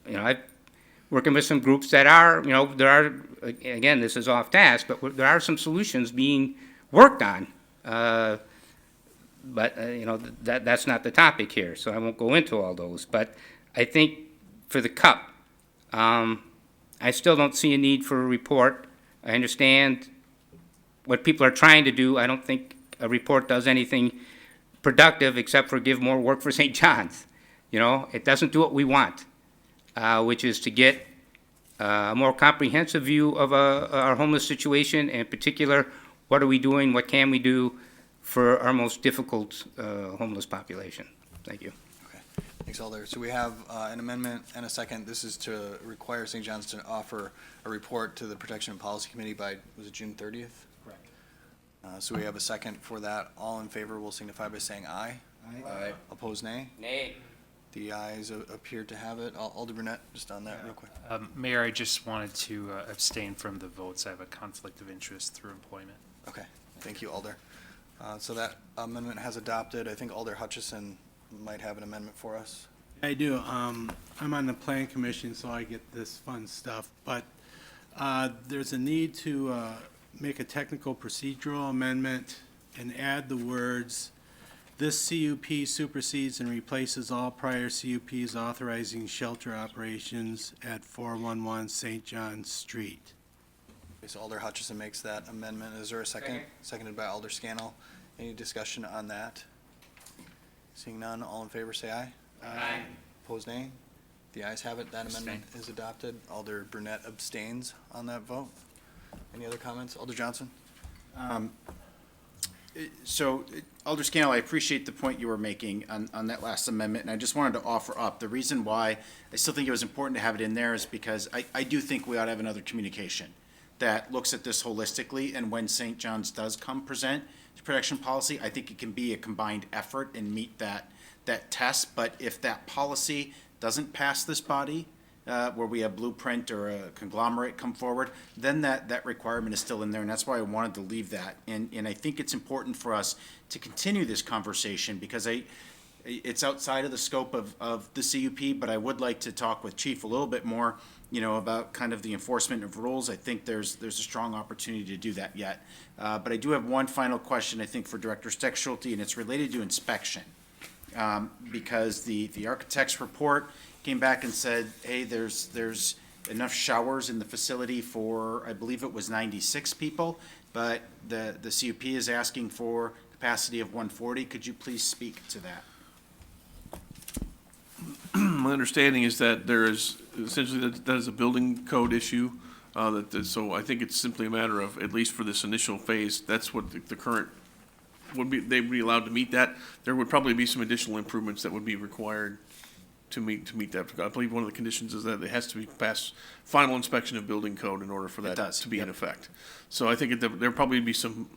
[SPEAKER 6] I'm working with some groups that are, there are, again, this is off task, but there are some solutions being worked on. But that's not the topic here, so I won't go into all those. But I think for the cup, I still don't see a need for a report. I understand what people are trying to do. I don't think a report does anything productive except for give more work for St. John's. It doesn't do what we want, which is to get a more comprehensive view of our homeless situation, and in particular, what are we doing, what can we do for our most difficult homeless population. Thank you.
[SPEAKER 1] Okay, thanks, Alder. So we have an amendment and a second. This is to require St. John's to offer a report to the Protection and Policy Committee by, was it June 30th?
[SPEAKER 6] Correct.
[SPEAKER 1] So we have a second for that. All in favor will signify by saying aye.
[SPEAKER 6] Aye.
[SPEAKER 1] Opposed, nay?
[SPEAKER 6] Nay.
[SPEAKER 1] The ayes appear to have it. Alder Brunette, just on that real quick.
[SPEAKER 15] Mayor, I just wanted to abstain from the votes. I have a conflict of interest through employment.
[SPEAKER 1] Okay, thank you, Alder. So that amendment has adopted. I think Alder Hutchison might have an amendment for us.
[SPEAKER 16] I do. I'm on the Plan Commission, so I get this fun stuff. But there's a need to make a technical procedural amendment and add the words, "This CUP supersedes and replaces all prior CUPs authorizing shelter operations at 411 St. John's Street."
[SPEAKER 1] Okay, so Alder Hutchison makes that amendment. Is there a second? Seconded by Alder Scannell. Any discussion on that? Seeing none, all in favor say aye.
[SPEAKER 6] Aye.
[SPEAKER 1] Opposed, nay? The ayes have it. That amendment is adopted. Alder Brunette abstains on that vote. Any other comments? Alder Johnson?
[SPEAKER 7] So, Alder Scannell, I appreciate the point you were making on that last amendment, and I just wanted to offer up, the reason why I still think it was important to have it in there is because I do think we ought to have another communication. that looks at this holistically, and when St. John's does come present to protection policy, I think it can be a combined effort and meet that test. But if that policy doesn't pass this body, where we have Blueprint or a conglomerate come forward, then that requirement is still in there, and that's why I wanted to leave that. And I think it's important for us to continue this conversation, because it's outside of the scope of the CUP, but I would like to talk with Chief a little bit more, about kind of the enforcement of rules. I think there's a strong opportunity to do that yet. But I do have one final question, I think, for Director Steck-Schulte, and it's related to inspection. Because the architect's report came back and said, hey, there's enough showers in the facility for, I believe it was 96 people, but the CUP is asking for capacity of 140. Could you please speak to that?
[SPEAKER 8] My understanding is that there is essentially that is a building code issue. So I think it's simply a matter of, at least for this initial phase, that's what the current would be. They'd be allowed to meet that. There would probably be some additional improvements that would be required to meet that. I believe one of the conditions is that it has to be pass final inspection of building code in order for that to be in effect. So I think there probably be some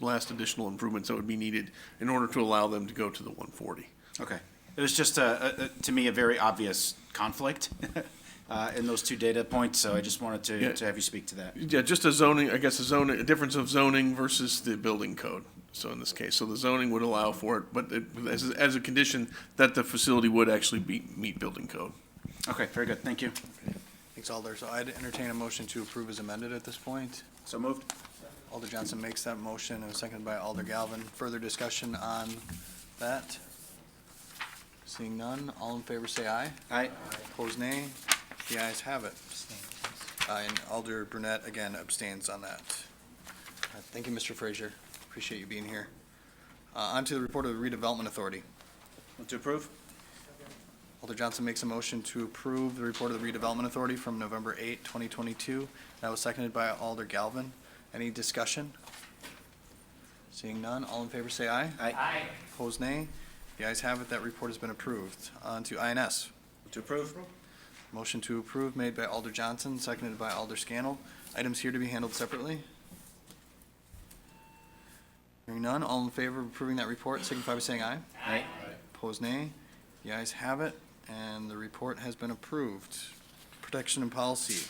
[SPEAKER 8] last additional improvements that would be needed in order to allow them to go to the 140.
[SPEAKER 7] Okay. It was just, to me, a very obvious conflict in those two data points, so I just wanted to have you speak to that.
[SPEAKER 8] Yeah, just a zoning, I guess a difference of zoning versus the building code. So in this case, so the zoning would allow for it, but as a condition that the facility would actually meet building code.
[SPEAKER 7] Okay, very good. Thank you.
[SPEAKER 1] Thanks, Alder. So I'd entertain a motion to approve as amended at this point.
[SPEAKER 7] So moved.
[SPEAKER 1] Alder Johnson makes that motion, and was seconded by Alder Galvin. Further discussion on that? Seeing none, all in favor say aye.
[SPEAKER 7] Aye.
[SPEAKER 1] Opposed, nay. The ayes have it. And Alder Brunette, again, abstains on that. Thank you, Mr. Frazier. Appreciate you being here. On to the report of the Redevelopment Authority.
[SPEAKER 7] Want to approve?
[SPEAKER 1] Alder Johnson makes a motion to approve the report of the Redevelopment Authority from November 8, 2022. That was seconded by Alder Galvin. Any discussion? Seeing none, all in favor say aye.
[SPEAKER 7] Aye.
[SPEAKER 1] Opposed, nay. The ayes have it. That report has been approved. On to INS.
[SPEAKER 7] To approve?
[SPEAKER 1] Motion to approve made by Alder Johnson, seconded by Alder Scannell. Items here to be handled separately. Hearing none, all in favor of approving that report, signify by saying aye.
[SPEAKER 7] Aye.
[SPEAKER 1] Opposed, nay. The ayes have it, and the report has been approved. Protection and policy.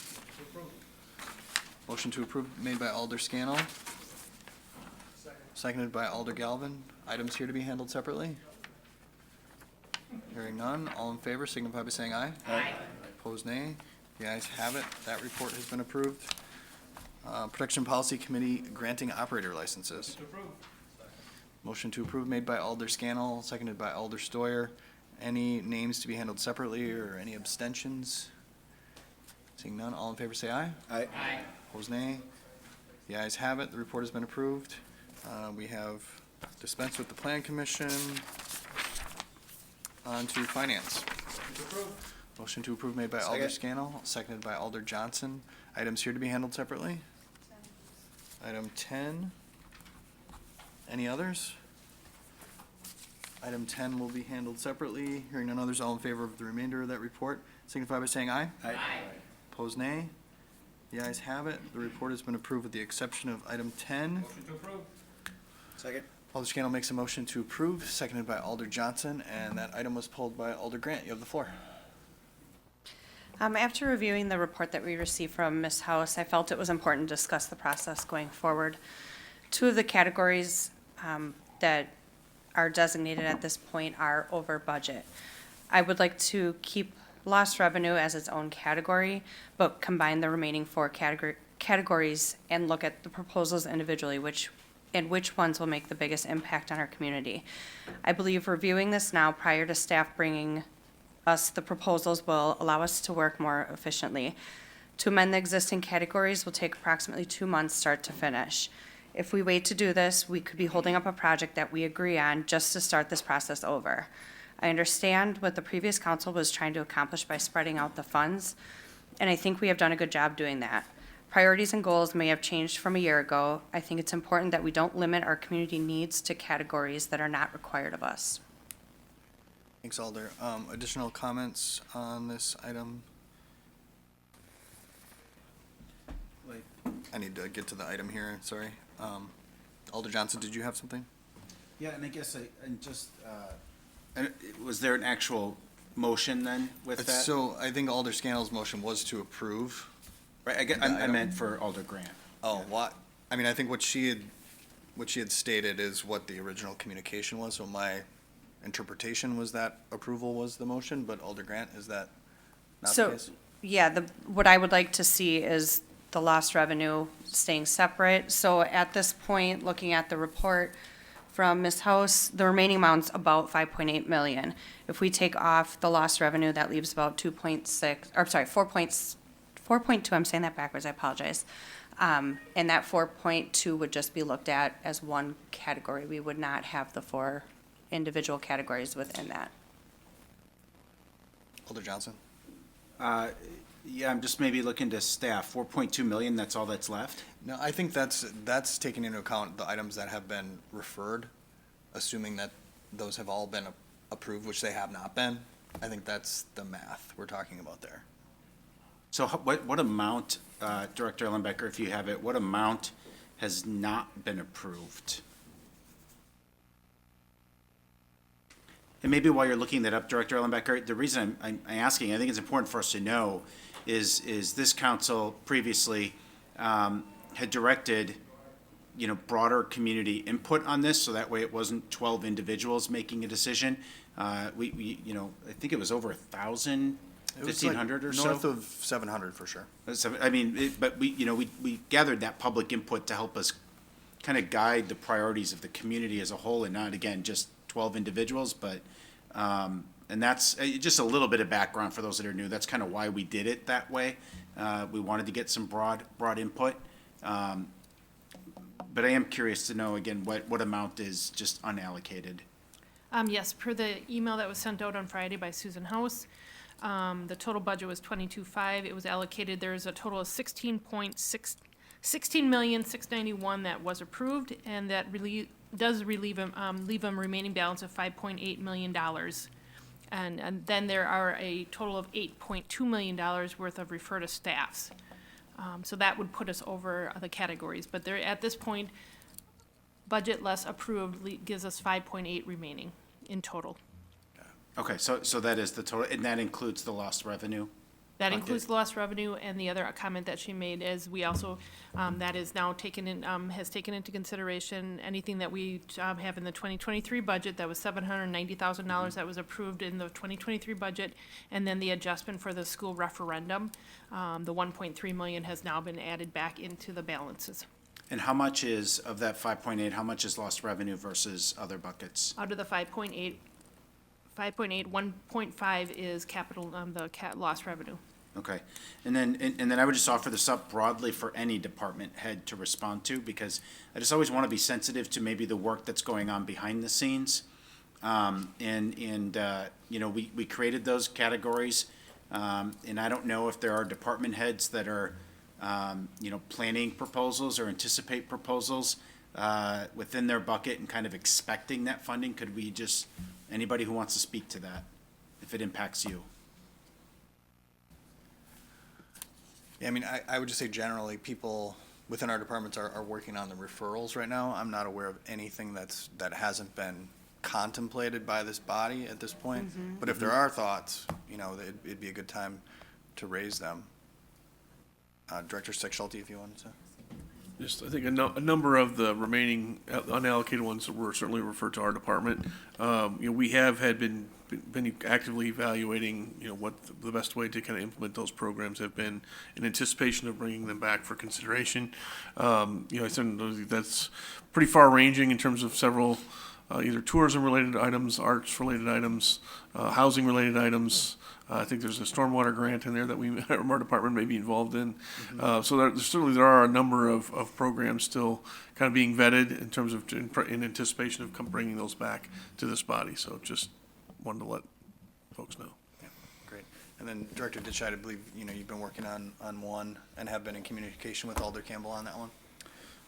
[SPEAKER 1] Motion to approve made by Alder Scannell. Seconded by Alder Galvin. Items here to be handled separately. Hearing none, all in favor signify by saying aye.
[SPEAKER 7] Aye.
[SPEAKER 1] Opposed, nay. The ayes have it. That report has been approved. Protection Policy Committee granting operator licenses. Motion to approve made by Alder Scannell, seconded by Alder Stoyer. Any names to be handled separately or any abstentions? Seeing none, all in favor say aye.
[SPEAKER 7] Aye.
[SPEAKER 1] Opposed, nay. The ayes have it. The report has been approved. We have dispensed with the Plan Commission. On to Finance. Motion to approve made by Alder Scannell, seconded by Alder Johnson. Items here to be handled separately. Item 10. Any others? Item 10 will be handled separately. Hearing none others, all in favor of the remainder of that report, signify by saying aye.
[SPEAKER 7] Aye.
[SPEAKER 1] Opposed, nay. The ayes have it. The report has been approved with the exception of item 10.
[SPEAKER 7] Motion to approve. Second.
[SPEAKER 1] Alder Scannell makes a motion to approve, seconded by Alder Johnson, and that item was pulled by Alder Grant. You have the floor.
[SPEAKER 3] After reviewing the report that we received from Ms. House, I felt it was important to discuss the process going forward. Two of the categories that are designated at this point are over budget. I would like to keep lost revenue as its own category, but combine the remaining four categories and look at the proposals individually, which ones will make the biggest impact on our community. I believe reviewing this now prior to staff bringing us the proposals will allow us to work more efficiently. To amend the existing categories will take approximately 2 months start to finish. If we wait to do this, we could be holding up a project that we agree on just to start this process over. I understand what the previous council was trying to accomplish by spreading out the funds, and I think we have done a good job doing that. Priorities and goals may have changed from a year ago. I think it's important that we don't limit our community needs to categories that are not required of us.
[SPEAKER 1] Thanks, Alder. Additional comments on this item? I need to get to the item here, sorry. Alder Johnson, did you have something?
[SPEAKER 7] Yeah, and I guess was there an actual motion then with that?
[SPEAKER 1] So I think Alder Scannell's motion was to approve.
[SPEAKER 7] Right, I meant for Alder Grant.
[SPEAKER 1] Oh, what? I mean, I think what she had stated is what the original communication was, so my interpretation was that approval was the motion, but Alder Grant, is that not the
[SPEAKER 3] So,
[SPEAKER 1] case?
[SPEAKER 3] yeah, what I would like to see is the lost revenue staying separate. So at this point, looking at the report from Ms. House, the remaining amount's about 5.8 million. If we take off the lost revenue, that leaves about 4.2, I'm saying that backwards, I apologize. And that 4.2 would just be looked at as one category. We would not have the 4 individual categories within that.
[SPEAKER 1] Alder Johnson?
[SPEAKER 7] Yeah, I'm just maybe looking to staff, 4.2 million, that's all that's left?
[SPEAKER 1] No, I think that's taking into account the items that have been referred, assuming that those have all been approved, which they have not been. I think that's the math we're talking about there.
[SPEAKER 7] So what amount, Director Ellenbecker, if you have it, what amount has not been approved? And maybe while you're looking that up, Director Ellenbecker, the reason I'm asking, I think it's important for us to know, is this council previously had directed, broader community input on this, so that way it wasn't 12 individuals making a decision. We I think it was over 1,000, 1,500 or so?
[SPEAKER 1] North of 700 for sure.
[SPEAKER 7] So, I mean, but we gathered that public input to help us kind of guide the priorities of the community as a whole, and not, again, just 12 individuals, but, and that's just a little bit of background for those that are new. That's kind of why we did it that way. We wanted to get some broad input. But I am curious to know, again, what amount is just unallocated?
[SPEAKER 17] Yes, per the email that was sent out on Friday by Susan House, the total budget was 22.5. It was allocated, there's a total of 16,691 that was approved, and that does leave them remaining balance of $5.8 million. And then there are a total of $8.2 million worth of refer to staffs. So that would put us over the categories, but there, at this point, budget less approved gives us 5.8 remaining in total.
[SPEAKER 7] Okay, so that is the total, and that includes the lost revenue?
[SPEAKER 17] That includes the lost revenue, and the other comment that she made is we also, that is now taken in, has taken into consideration anything that we have in the 2023 budget, that was $790,000 that was approved in the 2023 budget, and then the adjustment for the school referendum, the 1.3 million has now been added back into the balances.
[SPEAKER 7] And how much is, of that 5.8, how much is lost revenue versus other buckets?
[SPEAKER 17] Out of the 5.8, 1.5 is capital, lost revenue.
[SPEAKER 7] Okay, and then I would just offer this up broadly for any department head to respond to, because I just always want to be sensitive to maybe the work that's going on behind the scenes. We created those categories, and I don't know if there are department heads that are, planning proposals or anticipate proposals within their bucket and kind of expecting that funding. Could we just, anybody who wants to speak to that, if it impacts you?
[SPEAKER 1] Yeah, I mean, I would just say generally, people within our departments are working on the referrals right now. I'm not aware of anything that hasn't been contemplated by this body at this point. But if there are thoughts, it'd be a good time to raise them. Director Steck-Schulte, if you wanted to.
[SPEAKER 8] Just, I think a number of the remaining unallocated ones were certainly referred to our department. We have been actively evaluating, what the best way to kind of implement those programs have been in anticipation of bringing them back for consideration. I think that's pretty far ranging in terms of several, either tourism-related items, arts-related items, housing-related items. I think there's a stormwater grant in there that our department may be involved in. So there are a number of programs still kind of being vetted in terms of, in anticipation of bringing those back to this body. So just wanted to let folks know.
[SPEAKER 1] Yeah, great. And then Director Ditchide, I believe, you've been working on one and have been in communication with Alder Campbell on that one.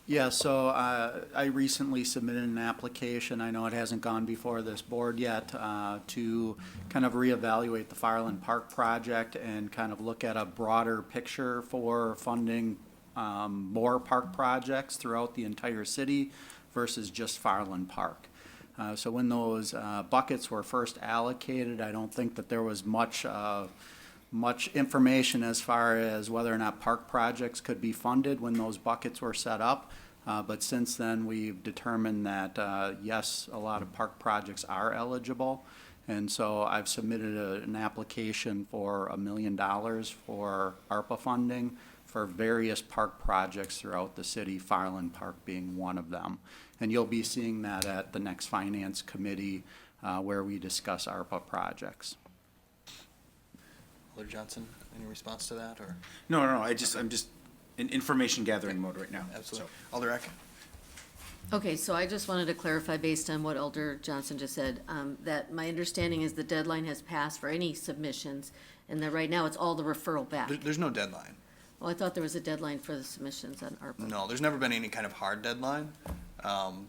[SPEAKER 14] Yeah, so I recently submitted an application, I know it hasn't gone before this board yet, to kind of reevaluate the Fireland Park project and kind of look at a broader picture for funding more park projects throughout the entire city versus just Farland Park. So when those buckets were first allocated, I don't think that there was much information as far as whether or not park projects could be funded when those buckets were set up. But since then, we've determined that, yes, a lot of park projects are eligible. And so I've submitted an application for $1 million for ARPA funding for various park projects throughout the city, Farland Park being one of them. And you'll be seeing that at the next Finance Committee where we discuss ARPA projects.
[SPEAKER 1] Alder Johnson, any response to that, or?
[SPEAKER 7] No, I'm just in information gathering mode right now.
[SPEAKER 1] Absolutely. Alder Eck?
[SPEAKER 10] Okay, so I just wanted to clarify, based on what Alder Johnson just said, that my understanding is the deadline has passed for any submissions, and that right now it's all the referral back.
[SPEAKER 1] There's no deadline.
[SPEAKER 10] Well, I thought there was a deadline for the submissions on ARPA.
[SPEAKER 1] No, there's never been any kind of hard deadline.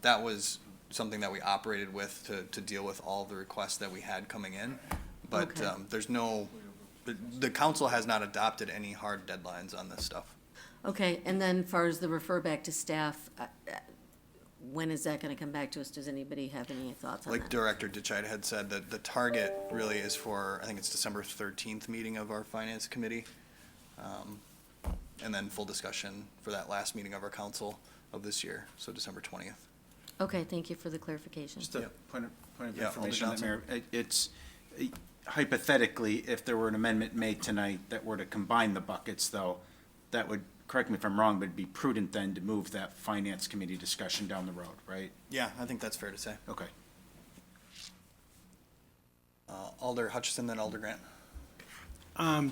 [SPEAKER 1] That was something that we operated with to deal with all the requests that we had coming in. But
[SPEAKER 10] Okay.
[SPEAKER 1] there's no, the council has not adopted any hard deadlines on this stuff.
[SPEAKER 10] Okay, and then as far as the refer back to staff, when is that gonna come back to us? Does anybody have any thoughts on
[SPEAKER 1] Like
[SPEAKER 10] that?
[SPEAKER 1] Director Ditchite had said, that the target really is for, I think it's December 13th meeting of our Finance Committee. And then full discussion for that last meeting of our council of this year, so December 20th.
[SPEAKER 10] Okay, thank you for the clarification.
[SPEAKER 7] Just a point of
[SPEAKER 1] Yeah, Alder
[SPEAKER 7] information, that
[SPEAKER 1] Johnson.
[SPEAKER 7] Mayor, it's hypothetically, if there were an amendment made tonight that were to combine the buckets, though, that would, correct me if I'm wrong, but it'd be prudent then to move that Finance Committee discussion down the road, right?
[SPEAKER 1] Yeah, I think that's fair to say.
[SPEAKER 7] Okay.
[SPEAKER 1] Alder Hutchison, then Alder Grant.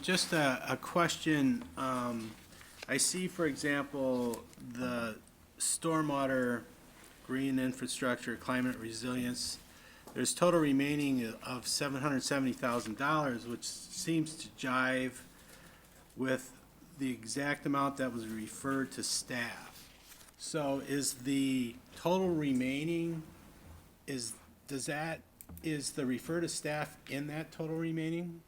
[SPEAKER 16] Just a question. I see, for example, the stormwater, green infrastructure, climate resilience. There's total remaining of $770,000, which seems to jive with the exact amount that was referred to staff. So is the total remaining, is the refer to staff in that total remaining?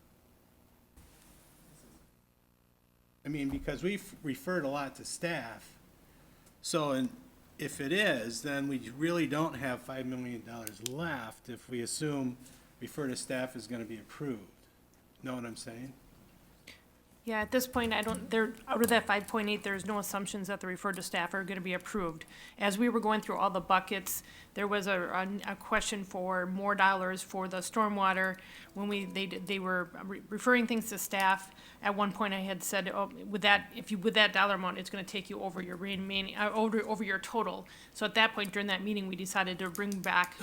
[SPEAKER 16] I mean, because we've referred a lot to staff. So if it is, then we really don't have $5 million left if we assume refer to staff is gonna be approved. Know what I'm saying?
[SPEAKER 17] Yeah, at this point, out of that 5.8, there's no assumptions that the referred to staff are gonna be approved. As we were going through all the buckets, there was a question for more dollars for the stormwater. When they were referring things to staff, at one point I had said, oh, with that dollar amount, it's gonna take you over your remaining, over your total. So at that point, during that meeting, we decided to bring back,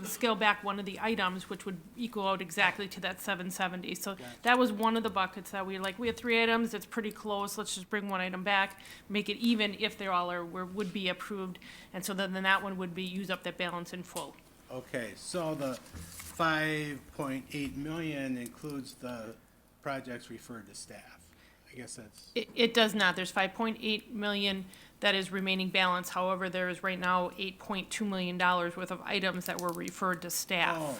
[SPEAKER 17] scale back one of the items, which would equal out exactly to that 770. So that was one of the buckets that we had 3 items, it's pretty close, let's just bring one item back, make it even if they all would be approved. And so then that one would be, use up that balance in full.
[SPEAKER 16] Okay, so the 5.8 million includes the projects referred to staff. I guess that's,
[SPEAKER 17] It does not. There's 5.8 million that is remaining balance. However, there is right now $8.2 million worth of items that were referred to staff.
[SPEAKER 16] oh,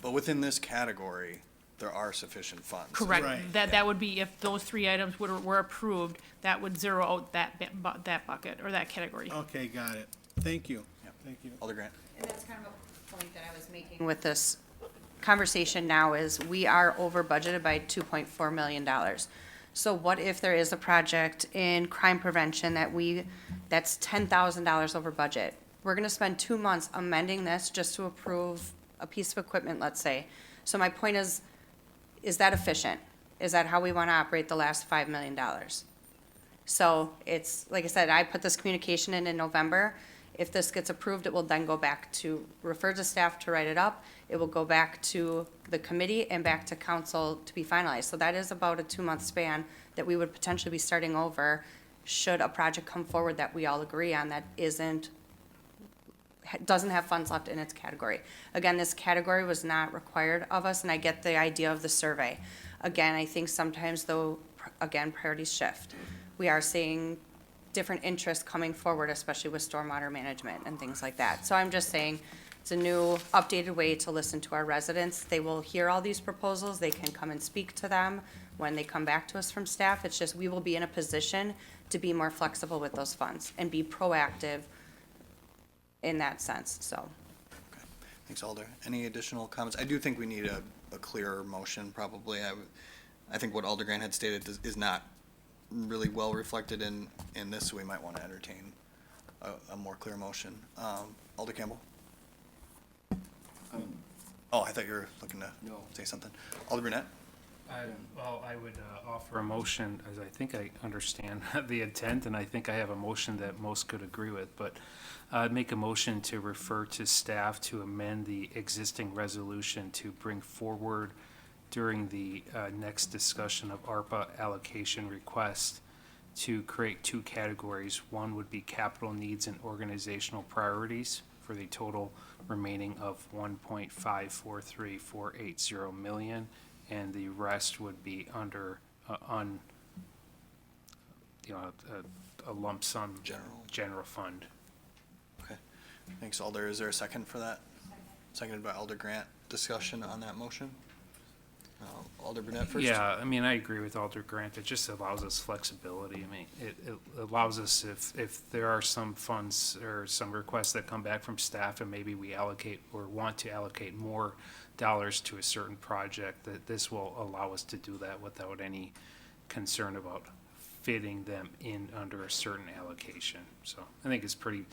[SPEAKER 1] But within this category, there are sufficient funds.
[SPEAKER 17] Correct.
[SPEAKER 16] Right.
[SPEAKER 17] That would be, if those 3 items were approved, that would zero out that bucket or that category.
[SPEAKER 16] okay, got it. Thank you.
[SPEAKER 1] Yep.
[SPEAKER 16] Thank you.
[SPEAKER 1] Alder Grant.
[SPEAKER 3] And that's kind of a point that I was making with this conversation now is we are over budgeted by $2.4 million. So what if there is a project in crime prevention that's $10,000 over budget? We're gonna spend 2 months amending this just to approve a piece of equipment, let's say. So my point is that efficient? Is that how we wanna operate the last $5 million? So it's, like I said, I put this communication in November. If this gets approved, it will then go back to, refer to staff to write it up. It will go back to the committee and back to council to be finalized. So that is about a 2-month span that we would potentially be starting over should a project come forward that we all agree on that doesn't have funds left in its category. Again, this category was not required of us, and I get the idea of the survey. Again, I think sometimes though, again, priorities shift. We are seeing different interests coming forward, especially with stormwater management and things like that. So I'm just saying, it's a new, updated way to listen to our residents. They will hear all these proposals, they can come and speak to them. when they come back to us from staff. It's just we will be in a position to be more flexible with those funds and be proactive in that sense, so.
[SPEAKER 1] Thanks, Alder. Any additional comments? I do think we need a clearer motion, probably. I think what Alder Grant had stated is not really well reflected in this, so we might want to entertain a more clear motion. Alder Campbell? Oh, I thought you were looking to say something. Alder Brunette?
[SPEAKER 15] Well, I would offer a motion, as I think I understand the intent, and I think I have a motion that most could agree with, but I'd make a motion to refer to staff to amend the existing resolution to bring forward during the next discussion of ARPA allocation request to create two categories. One would be capital needs and organizational priorities for the total remaining of $1.543480 million, and the rest would be under a lump sum general fund.
[SPEAKER 1] Okay. Thanks, Alder. Is there a second for that? Seconded by Alder Grant. Discussion on that motion? Alder Brunette first?
[SPEAKER 15] Yeah, I mean, I agree with Alder Grant. It just allows us flexibility. I mean, it allows us, if there are some funds or some requests that come back from staff and maybe we allocate or want to allocate more dollars to a certain project, that this will allow us to do that without any concern about fitting them in under a certain allocation. So I think it's pretty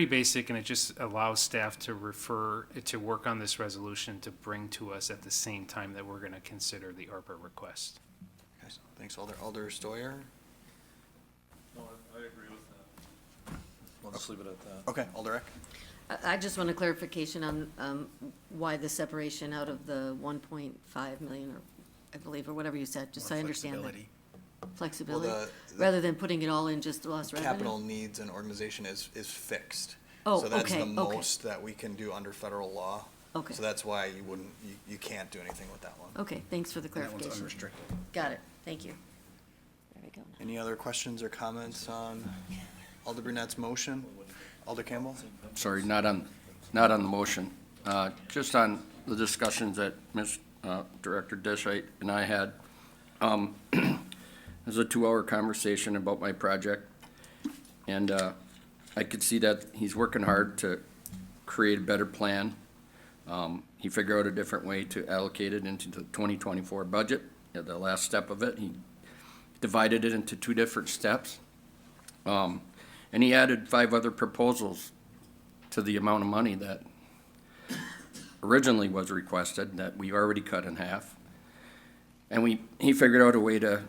[SPEAKER 15] basic, and it just allows staff to work on this resolution to bring to us at the same time that we're going to consider the ARPA request.
[SPEAKER 1] Okay, thanks, Alder. Alder Stoyer?
[SPEAKER 5] No, I agree with that. We'll just leave it at that.
[SPEAKER 1] Okay, Alder Eck?
[SPEAKER 10] I just want a clarification on why the separation out of the 1.5 million, or I believe, or whatever you said, just so I understand that. Flexibility,
[SPEAKER 1] Well,
[SPEAKER 10] rather than putting it all in just lost revenue?
[SPEAKER 1] Capital needs and organization is fixed.
[SPEAKER 10] Oh,
[SPEAKER 1] So that's
[SPEAKER 10] okay,
[SPEAKER 1] the
[SPEAKER 10] okay.
[SPEAKER 1] most that we can do under federal law.
[SPEAKER 10] Okay.
[SPEAKER 1] So that's why you can't do anything with that one.
[SPEAKER 10] Okay, thanks for the
[SPEAKER 1] And that one's
[SPEAKER 10] clarification.
[SPEAKER 1] unrestricted.
[SPEAKER 10] Got it, thank you. There we go.
[SPEAKER 1] Any other questions or comments on Alder Brunette's motion? Alder Campbell?
[SPEAKER 18] Sorry, not on the motion. Just on the discussions that Ms. Director Deschait and I had. It was a 2-hour conversation about my project, and I could see that he's working hard to create a better plan. He figured out a different way to allocate it into the 2024 budget. At the last step of it, he divided it into 2 different steps. And he added 5 other proposals to the amount of money that originally was requested, that we already cut in half. And he figured out a way to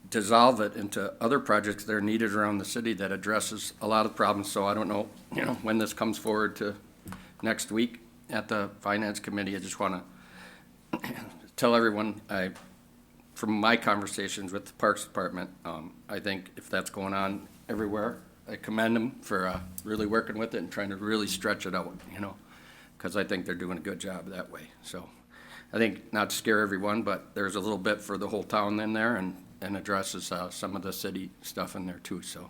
[SPEAKER 18] dissolve it into other projects that are needed around the city that addresses a lot of problems. So I don't know, when this comes forward to next week at the Finance Committee. I just want to tell everyone, from my conversations with the Parks Department, I think if that's going on everywhere, I commend them for really working with it and trying to really stretch it out, because I think they're doing a good job that way. So I think, not to scare everyone, but there's a little bit for the whole town in there, and addresses some of the city stuff in there too. So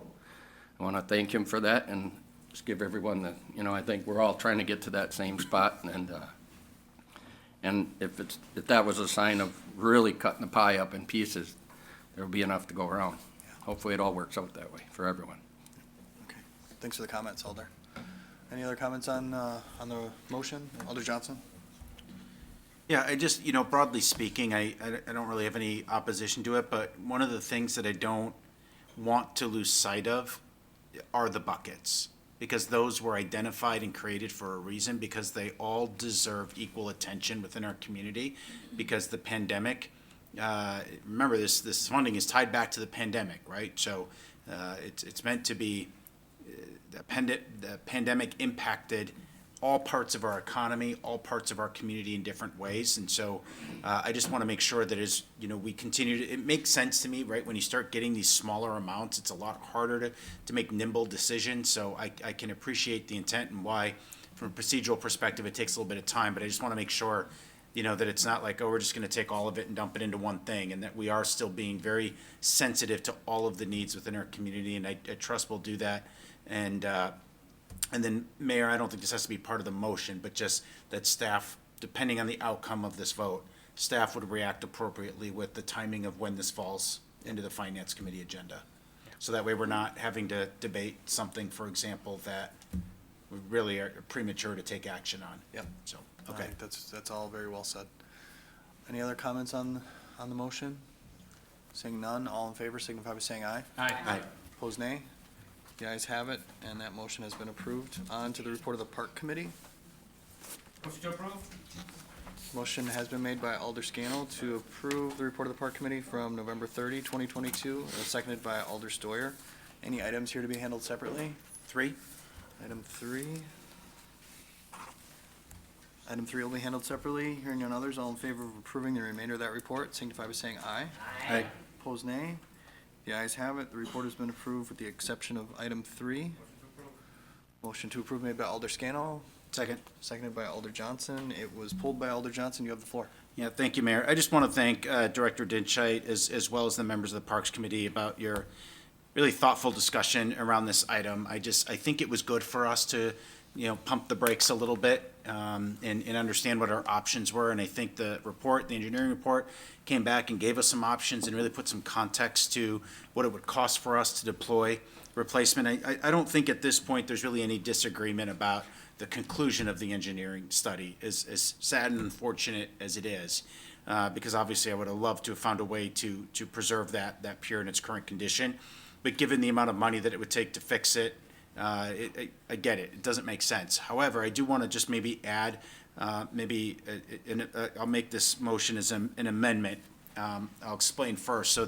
[SPEAKER 18] I want to thank him for that, and just give everyone I think we're all trying to get to that same spot, and if that was a sign of really cutting the pie up in pieces, there'll be enough to go around. Hopefully it all works out that way for everyone.
[SPEAKER 1] Okay. Thanks for the comments, Alder. Any other comments on the motion? Alder Johnson?
[SPEAKER 7] Yeah, I just, broadly speaking, I don't really have any opposition to it, but one of the things that I don't want to lose sight of are the buckets, because those were identified and created for a reason, because they all deserve equal attention within our community, because the pandemic, remember this funding is tied back to the pandemic, right? So it's meant to be, the pandemic impacted all parts of our economy, all parts of our community in different ways. And so I just want to make sure that as, we continue to, it makes sense to me, right? When you start getting these smaller amounts, it's a lot harder to make nimble decisions. So I can appreciate the intent and why, from a procedural perspective, it takes a little bit of time, but I just want to make sure, that it's not like, oh, we're just going to take all of it and dump it into one thing, and that we are still being very sensitive to all of the needs within our community, and I trust we'll do that. And then, Mayor, I don't think this has to be part of the motion, but just that staff, depending on the outcome of this vote, staff would react appropriately with the timing of when this falls into the Finance Committee agenda. So that way we're not having to debate something, for example, that we really are premature to take action on.
[SPEAKER 1] Yep.
[SPEAKER 7] So,
[SPEAKER 1] Okay,
[SPEAKER 7] okay.
[SPEAKER 1] that's all very well said. Any other comments on the motion? Seeing none, all in favor signify by saying aye.
[SPEAKER 7] Aye.
[SPEAKER 1] Opposed, nay. The ayes have it, and that motion has been approved. On to the report of the Park Committee.
[SPEAKER 6] Motion to approve?
[SPEAKER 1] Motion has been made by Alder Scannell to approve the report of the Park Committee from November 30, 2022, and seconded by Alder Stoyer. Any items here to be handled separately?
[SPEAKER 7] 3?
[SPEAKER 1] Item 3. Item 3 will be handled separately. Hearing none others, all in favor of approving the remainder of that report, signify by saying aye.
[SPEAKER 7] Aye.
[SPEAKER 1] Opposed, nay. The ayes have it. The report has been approved with the exception of item 3. Motion to approve made by Alder Scannell,
[SPEAKER 7] Second.
[SPEAKER 1] seconded by Alder Johnson. It was pulled by Alder Johnson. You have the floor.
[SPEAKER 7] Yeah, thank you, Mayor. I just want to thank Director Dinchite as well as the members of the Parks Committee about your really thoughtful discussion around this item. I think it was good for us to, pump the brakes a little bit and understand what our options were. And I think the engineering report, came back and gave us some options and really put some context to what it would cost for us to deploy replacement. I don't think at this point there's really any disagreement about the conclusion of the engineering study, as sad and unfortunate as it is, because obviously I would have loved to have found a way to preserve that pier in its current condition. But given the amount of money that it would take to fix it, I get it. It doesn't make sense. However, I do want to just maybe add, I'll make this motion as an amendment. I'll explain first. So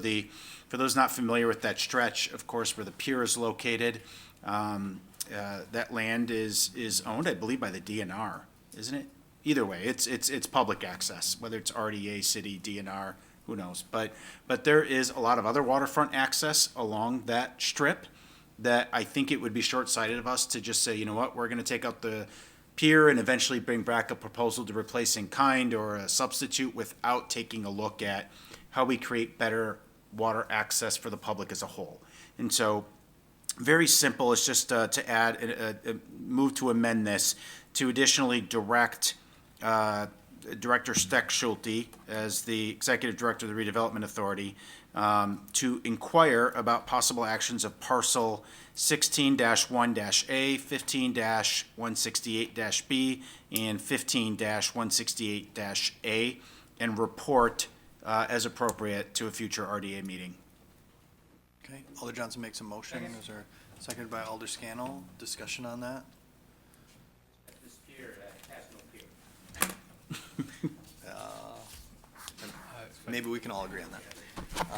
[SPEAKER 7] for those not familiar with that stretch, of course, where the pier is located, that land is owned, I believe, by the DNR, isn't it? Either way, it's public access, whether it's RDA, city, DNR, who knows? But there is a lot of other waterfront access along that strip that I think it would be short-sighted of us to just say, you know what, we're gonna take out the pier and eventually bring back a proposal to replace in kind or a substitute without taking a look at how we create better water access for the public as a whole. And so, very simple, it's just to add, a move to amend this to additionally direct Director Steck Schulte, as the Executive Director of the Redevelopment Authority, to inquire about possible actions of parcel 16-1-A, 15-168-B, and 15-168-A, and report as appropriate to a future RDA meeting.
[SPEAKER 1] Okay, Alder Johnson makes a motion. Is there seconded by Alder Scannell? Discussion on that?
[SPEAKER 6] This pier has no pier.
[SPEAKER 1] Maybe we can all agree on that.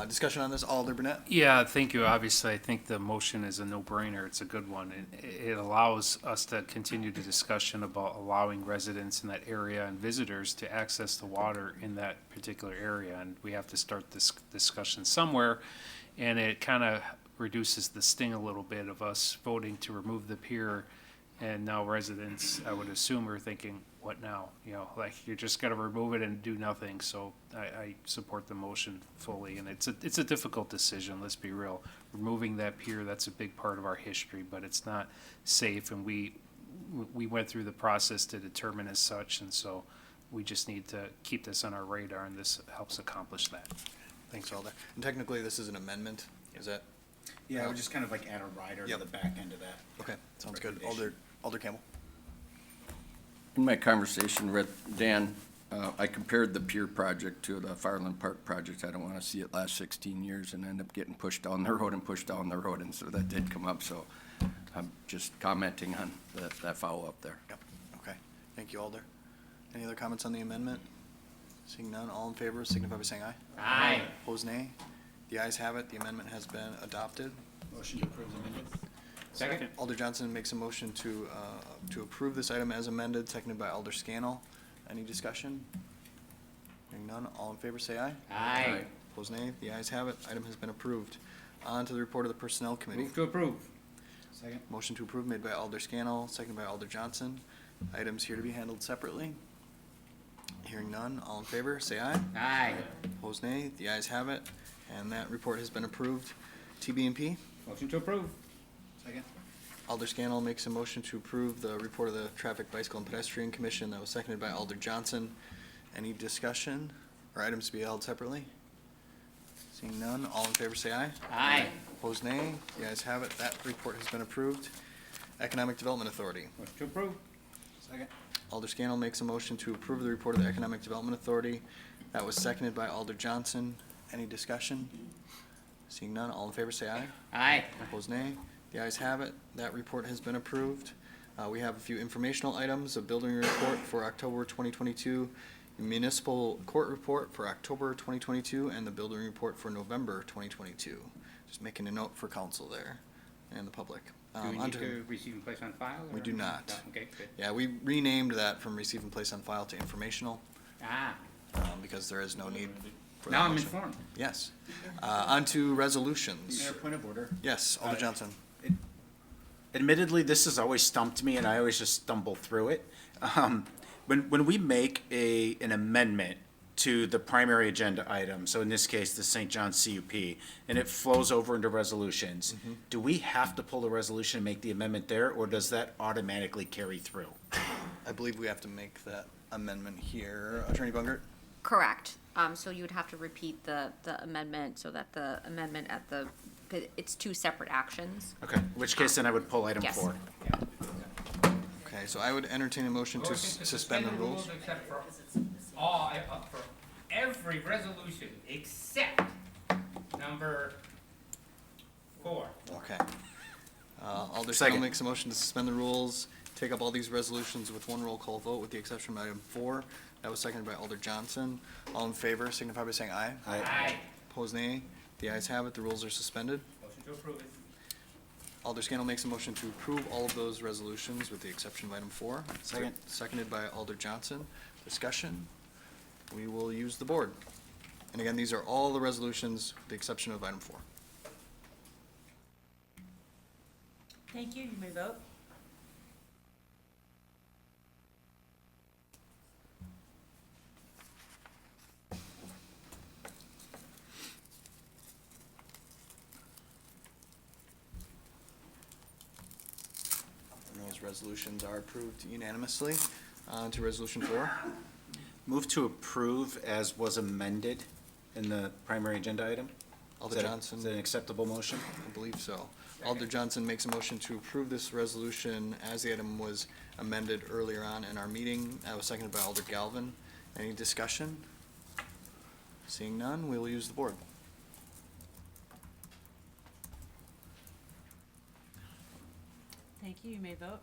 [SPEAKER 1] Discussion on this, Alder Burnett?
[SPEAKER 15] Yeah, thank you. Obviously, I think the motion is a no-brainer. It's a good one. And it allows us to continue the discussion about allowing residents in that area and visitors to access the water in that particular area. And we have to start this discussion somewhere. And it kind of reduces the sting a little bit of us voting to remove the pier. And now residents, I would assume, are thinking, what now? Like, you're just gonna remove it and do nothing. So I support the motion fully. And it's a difficult decision, let's be real. Removing that pier, that's a big part of our history, but it's not safe. And we went through the process to determine as such. And so we just need to keep this on our radar, and this helps accomplish that.
[SPEAKER 1] Thanks, Alder. And technically, this is an amendment, is that?
[SPEAKER 7] Yeah, I would just kind of like add a rider to the back end of that.
[SPEAKER 1] Okay, sounds good.
[SPEAKER 7] recommendation.
[SPEAKER 1] Alder Campbell?
[SPEAKER 18] In my conversation with Dan, I compared the pier project to the Fireland Park project. I don't want to see it last 16 years and end up getting pushed down the road, and so that did come up, so I'm just commenting on that follow-up there.
[SPEAKER 1] Yep, okay. Thank you, Alder. Any other comments on the amendment? Seeing none, all in favor signify by saying aye.
[SPEAKER 6] Aye.
[SPEAKER 1] Opposed, nay. The ayes have it. The amendment has been adopted.
[SPEAKER 7] Motion to approve the amendment.
[SPEAKER 6] Second.
[SPEAKER 1] Alder Johnson makes a motion to approve this item as amended, seconded by Alder Scannell. Any discussion? Hearing none, all in favor say aye.
[SPEAKER 6] Aye.
[SPEAKER 1] Opposed, nay. The ayes have it. Item has been approved. On to the report of the Personnel Committee.
[SPEAKER 6] Move to approve.
[SPEAKER 7] Second.
[SPEAKER 1] Motion to approve made by Alder Scannell, seconded by Alder Johnson. Items here to be handled separately. Hearing none, all in favor, say aye.
[SPEAKER 6] Aye.
[SPEAKER 1] Opposed, nay. The ayes have it, and that report has been approved. TB&P,
[SPEAKER 6] Motion to approve.
[SPEAKER 7] Second.
[SPEAKER 1] Alder Scannell makes a motion to approve the report of the Traffic, Bicycle, and Pedestrian Commission. That was seconded by Alder Johnson. Any discussion? or items to be held separately? Seeing none, all in favor say aye.
[SPEAKER 6] Aye.
[SPEAKER 1] Opposed, nay. The ayes have it. That report has been approved. Economic Development Authority.
[SPEAKER 6] Motion to approve.
[SPEAKER 7] Second.
[SPEAKER 1] Alder Scannell makes a motion to approve the report of the Economic Development Authority. That was seconded by Alder Johnson. Any discussion? Seeing none, all in favor say aye.
[SPEAKER 6] Aye.
[SPEAKER 1] Opposed, nay. The ayes have it. That report has been approved. We have a few informational items, a building report for October 2022, municipal court report for October 2022, and the building report for November 2022. Just making a note for council there and the public.
[SPEAKER 6] Do we
[SPEAKER 1] On
[SPEAKER 6] need
[SPEAKER 1] to-
[SPEAKER 6] to receive and place on file?
[SPEAKER 1] We
[SPEAKER 6] or-
[SPEAKER 1] do not.
[SPEAKER 6] No, okay, good.
[SPEAKER 1] Yeah, we renamed that from receive and place on file to informational,
[SPEAKER 6] Ah,
[SPEAKER 1] because there is no need for that
[SPEAKER 6] now I'm
[SPEAKER 1] motion.
[SPEAKER 6] informed.
[SPEAKER 1] Yes. On to resolutions.
[SPEAKER 7] Mayor, point of order.
[SPEAKER 1] Yes, Alder Johnson.
[SPEAKER 7] Admittedly, this has always stumped me, and I always just stumble through it. When we make an amendment to the primary agenda item, so in this case, the St. John's CUP, and it flows over into resolutions, do we have to pull the resolution and make the amendment there, or does that automatically carry through?
[SPEAKER 1] I believe we have to make that amendment here. Attorney Bungert?
[SPEAKER 12] Correct. So you would have to repeat the amendment so that the amendment at the, it's two separate actions.
[SPEAKER 7] Okay, in which case then I would pull item
[SPEAKER 12] Yes.
[SPEAKER 7] 4.
[SPEAKER 1] Okay, so I would entertain a motion to suspend the rules.
[SPEAKER 6] Except for for every resolution except number 4.
[SPEAKER 1] Okay. Alder Scannell
[SPEAKER 7] Second.
[SPEAKER 1] makes a motion to suspend the rules, take up all these resolutions with one roll call vote, with the exception of item 4. That was seconded by Alder Johnson. All in favor signify by saying aye.
[SPEAKER 6] Aye.
[SPEAKER 1] Opposed, nay. The ayes have it. The rules are suspended.
[SPEAKER 6] Motion to approve it.
[SPEAKER 1] Alder Scannell makes a motion to approve all of those resolutions with the exception of item 4.
[SPEAKER 7] Second.
[SPEAKER 1] Seconded by Alder Johnson. Discussion. We will use the board. And again, these are all the resolutions with the exception of item 4.
[SPEAKER 2] Thank you. You may vote.
[SPEAKER 1] And those resolutions are approved unanimously. On to resolution 4.
[SPEAKER 7] Move to approve as was amended in the primary agenda item?
[SPEAKER 1] Alder
[SPEAKER 7] Is that-
[SPEAKER 1] Johnson.
[SPEAKER 7] Is that an acceptable motion?
[SPEAKER 1] I believe so. Alder Johnson makes a motion to approve this resolution as the item was amended earlier on in our meeting. That was seconded by Alder Galvin. Any discussion? Seeing none, we will use the board.
[SPEAKER 2] Thank you. You may vote.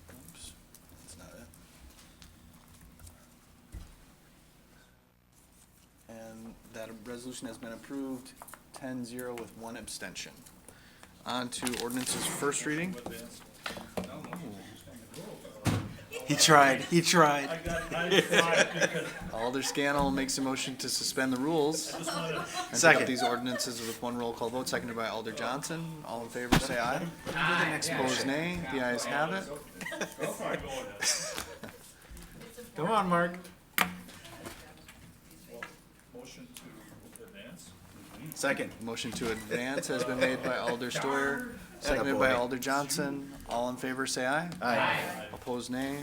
[SPEAKER 1] Oops, that's not it. And that resolution has been approved 10-0 with one abstention. On to ordinances first reading.
[SPEAKER 7] He tried.
[SPEAKER 1] Alder Scannell makes a motion to suspend the rules. And take up
[SPEAKER 7] Second.
[SPEAKER 1] these ordinances with one roll call vote, seconded by Alder Johnson. All in favor, say aye. Opposed, nay. The ayes have it.
[SPEAKER 7] Come on, Mark.
[SPEAKER 5] Motion to advance?
[SPEAKER 7] Second.
[SPEAKER 1] Motion to advance has been made by Alder Stoyer, seconded by
[SPEAKER 7] Attaboy.
[SPEAKER 1] Alder Johnson. All in favor, say aye.
[SPEAKER 7] Aye.
[SPEAKER 1] Opposed, nay.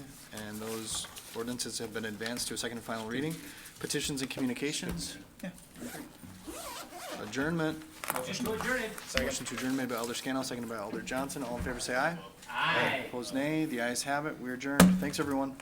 [SPEAKER 1] And those ordinances have been advanced to a second and final reading. Petitions and communications. Adjournment.
[SPEAKER 6] Motion to adjourn it.
[SPEAKER 1] Motion to adjourn made by Alder Scannell, seconded by Alder Johnson. All in favor, say aye.
[SPEAKER 6] Aye.
[SPEAKER 1] Opposed, nay. The ayes have it. We are adjourned. Thanks, everyone.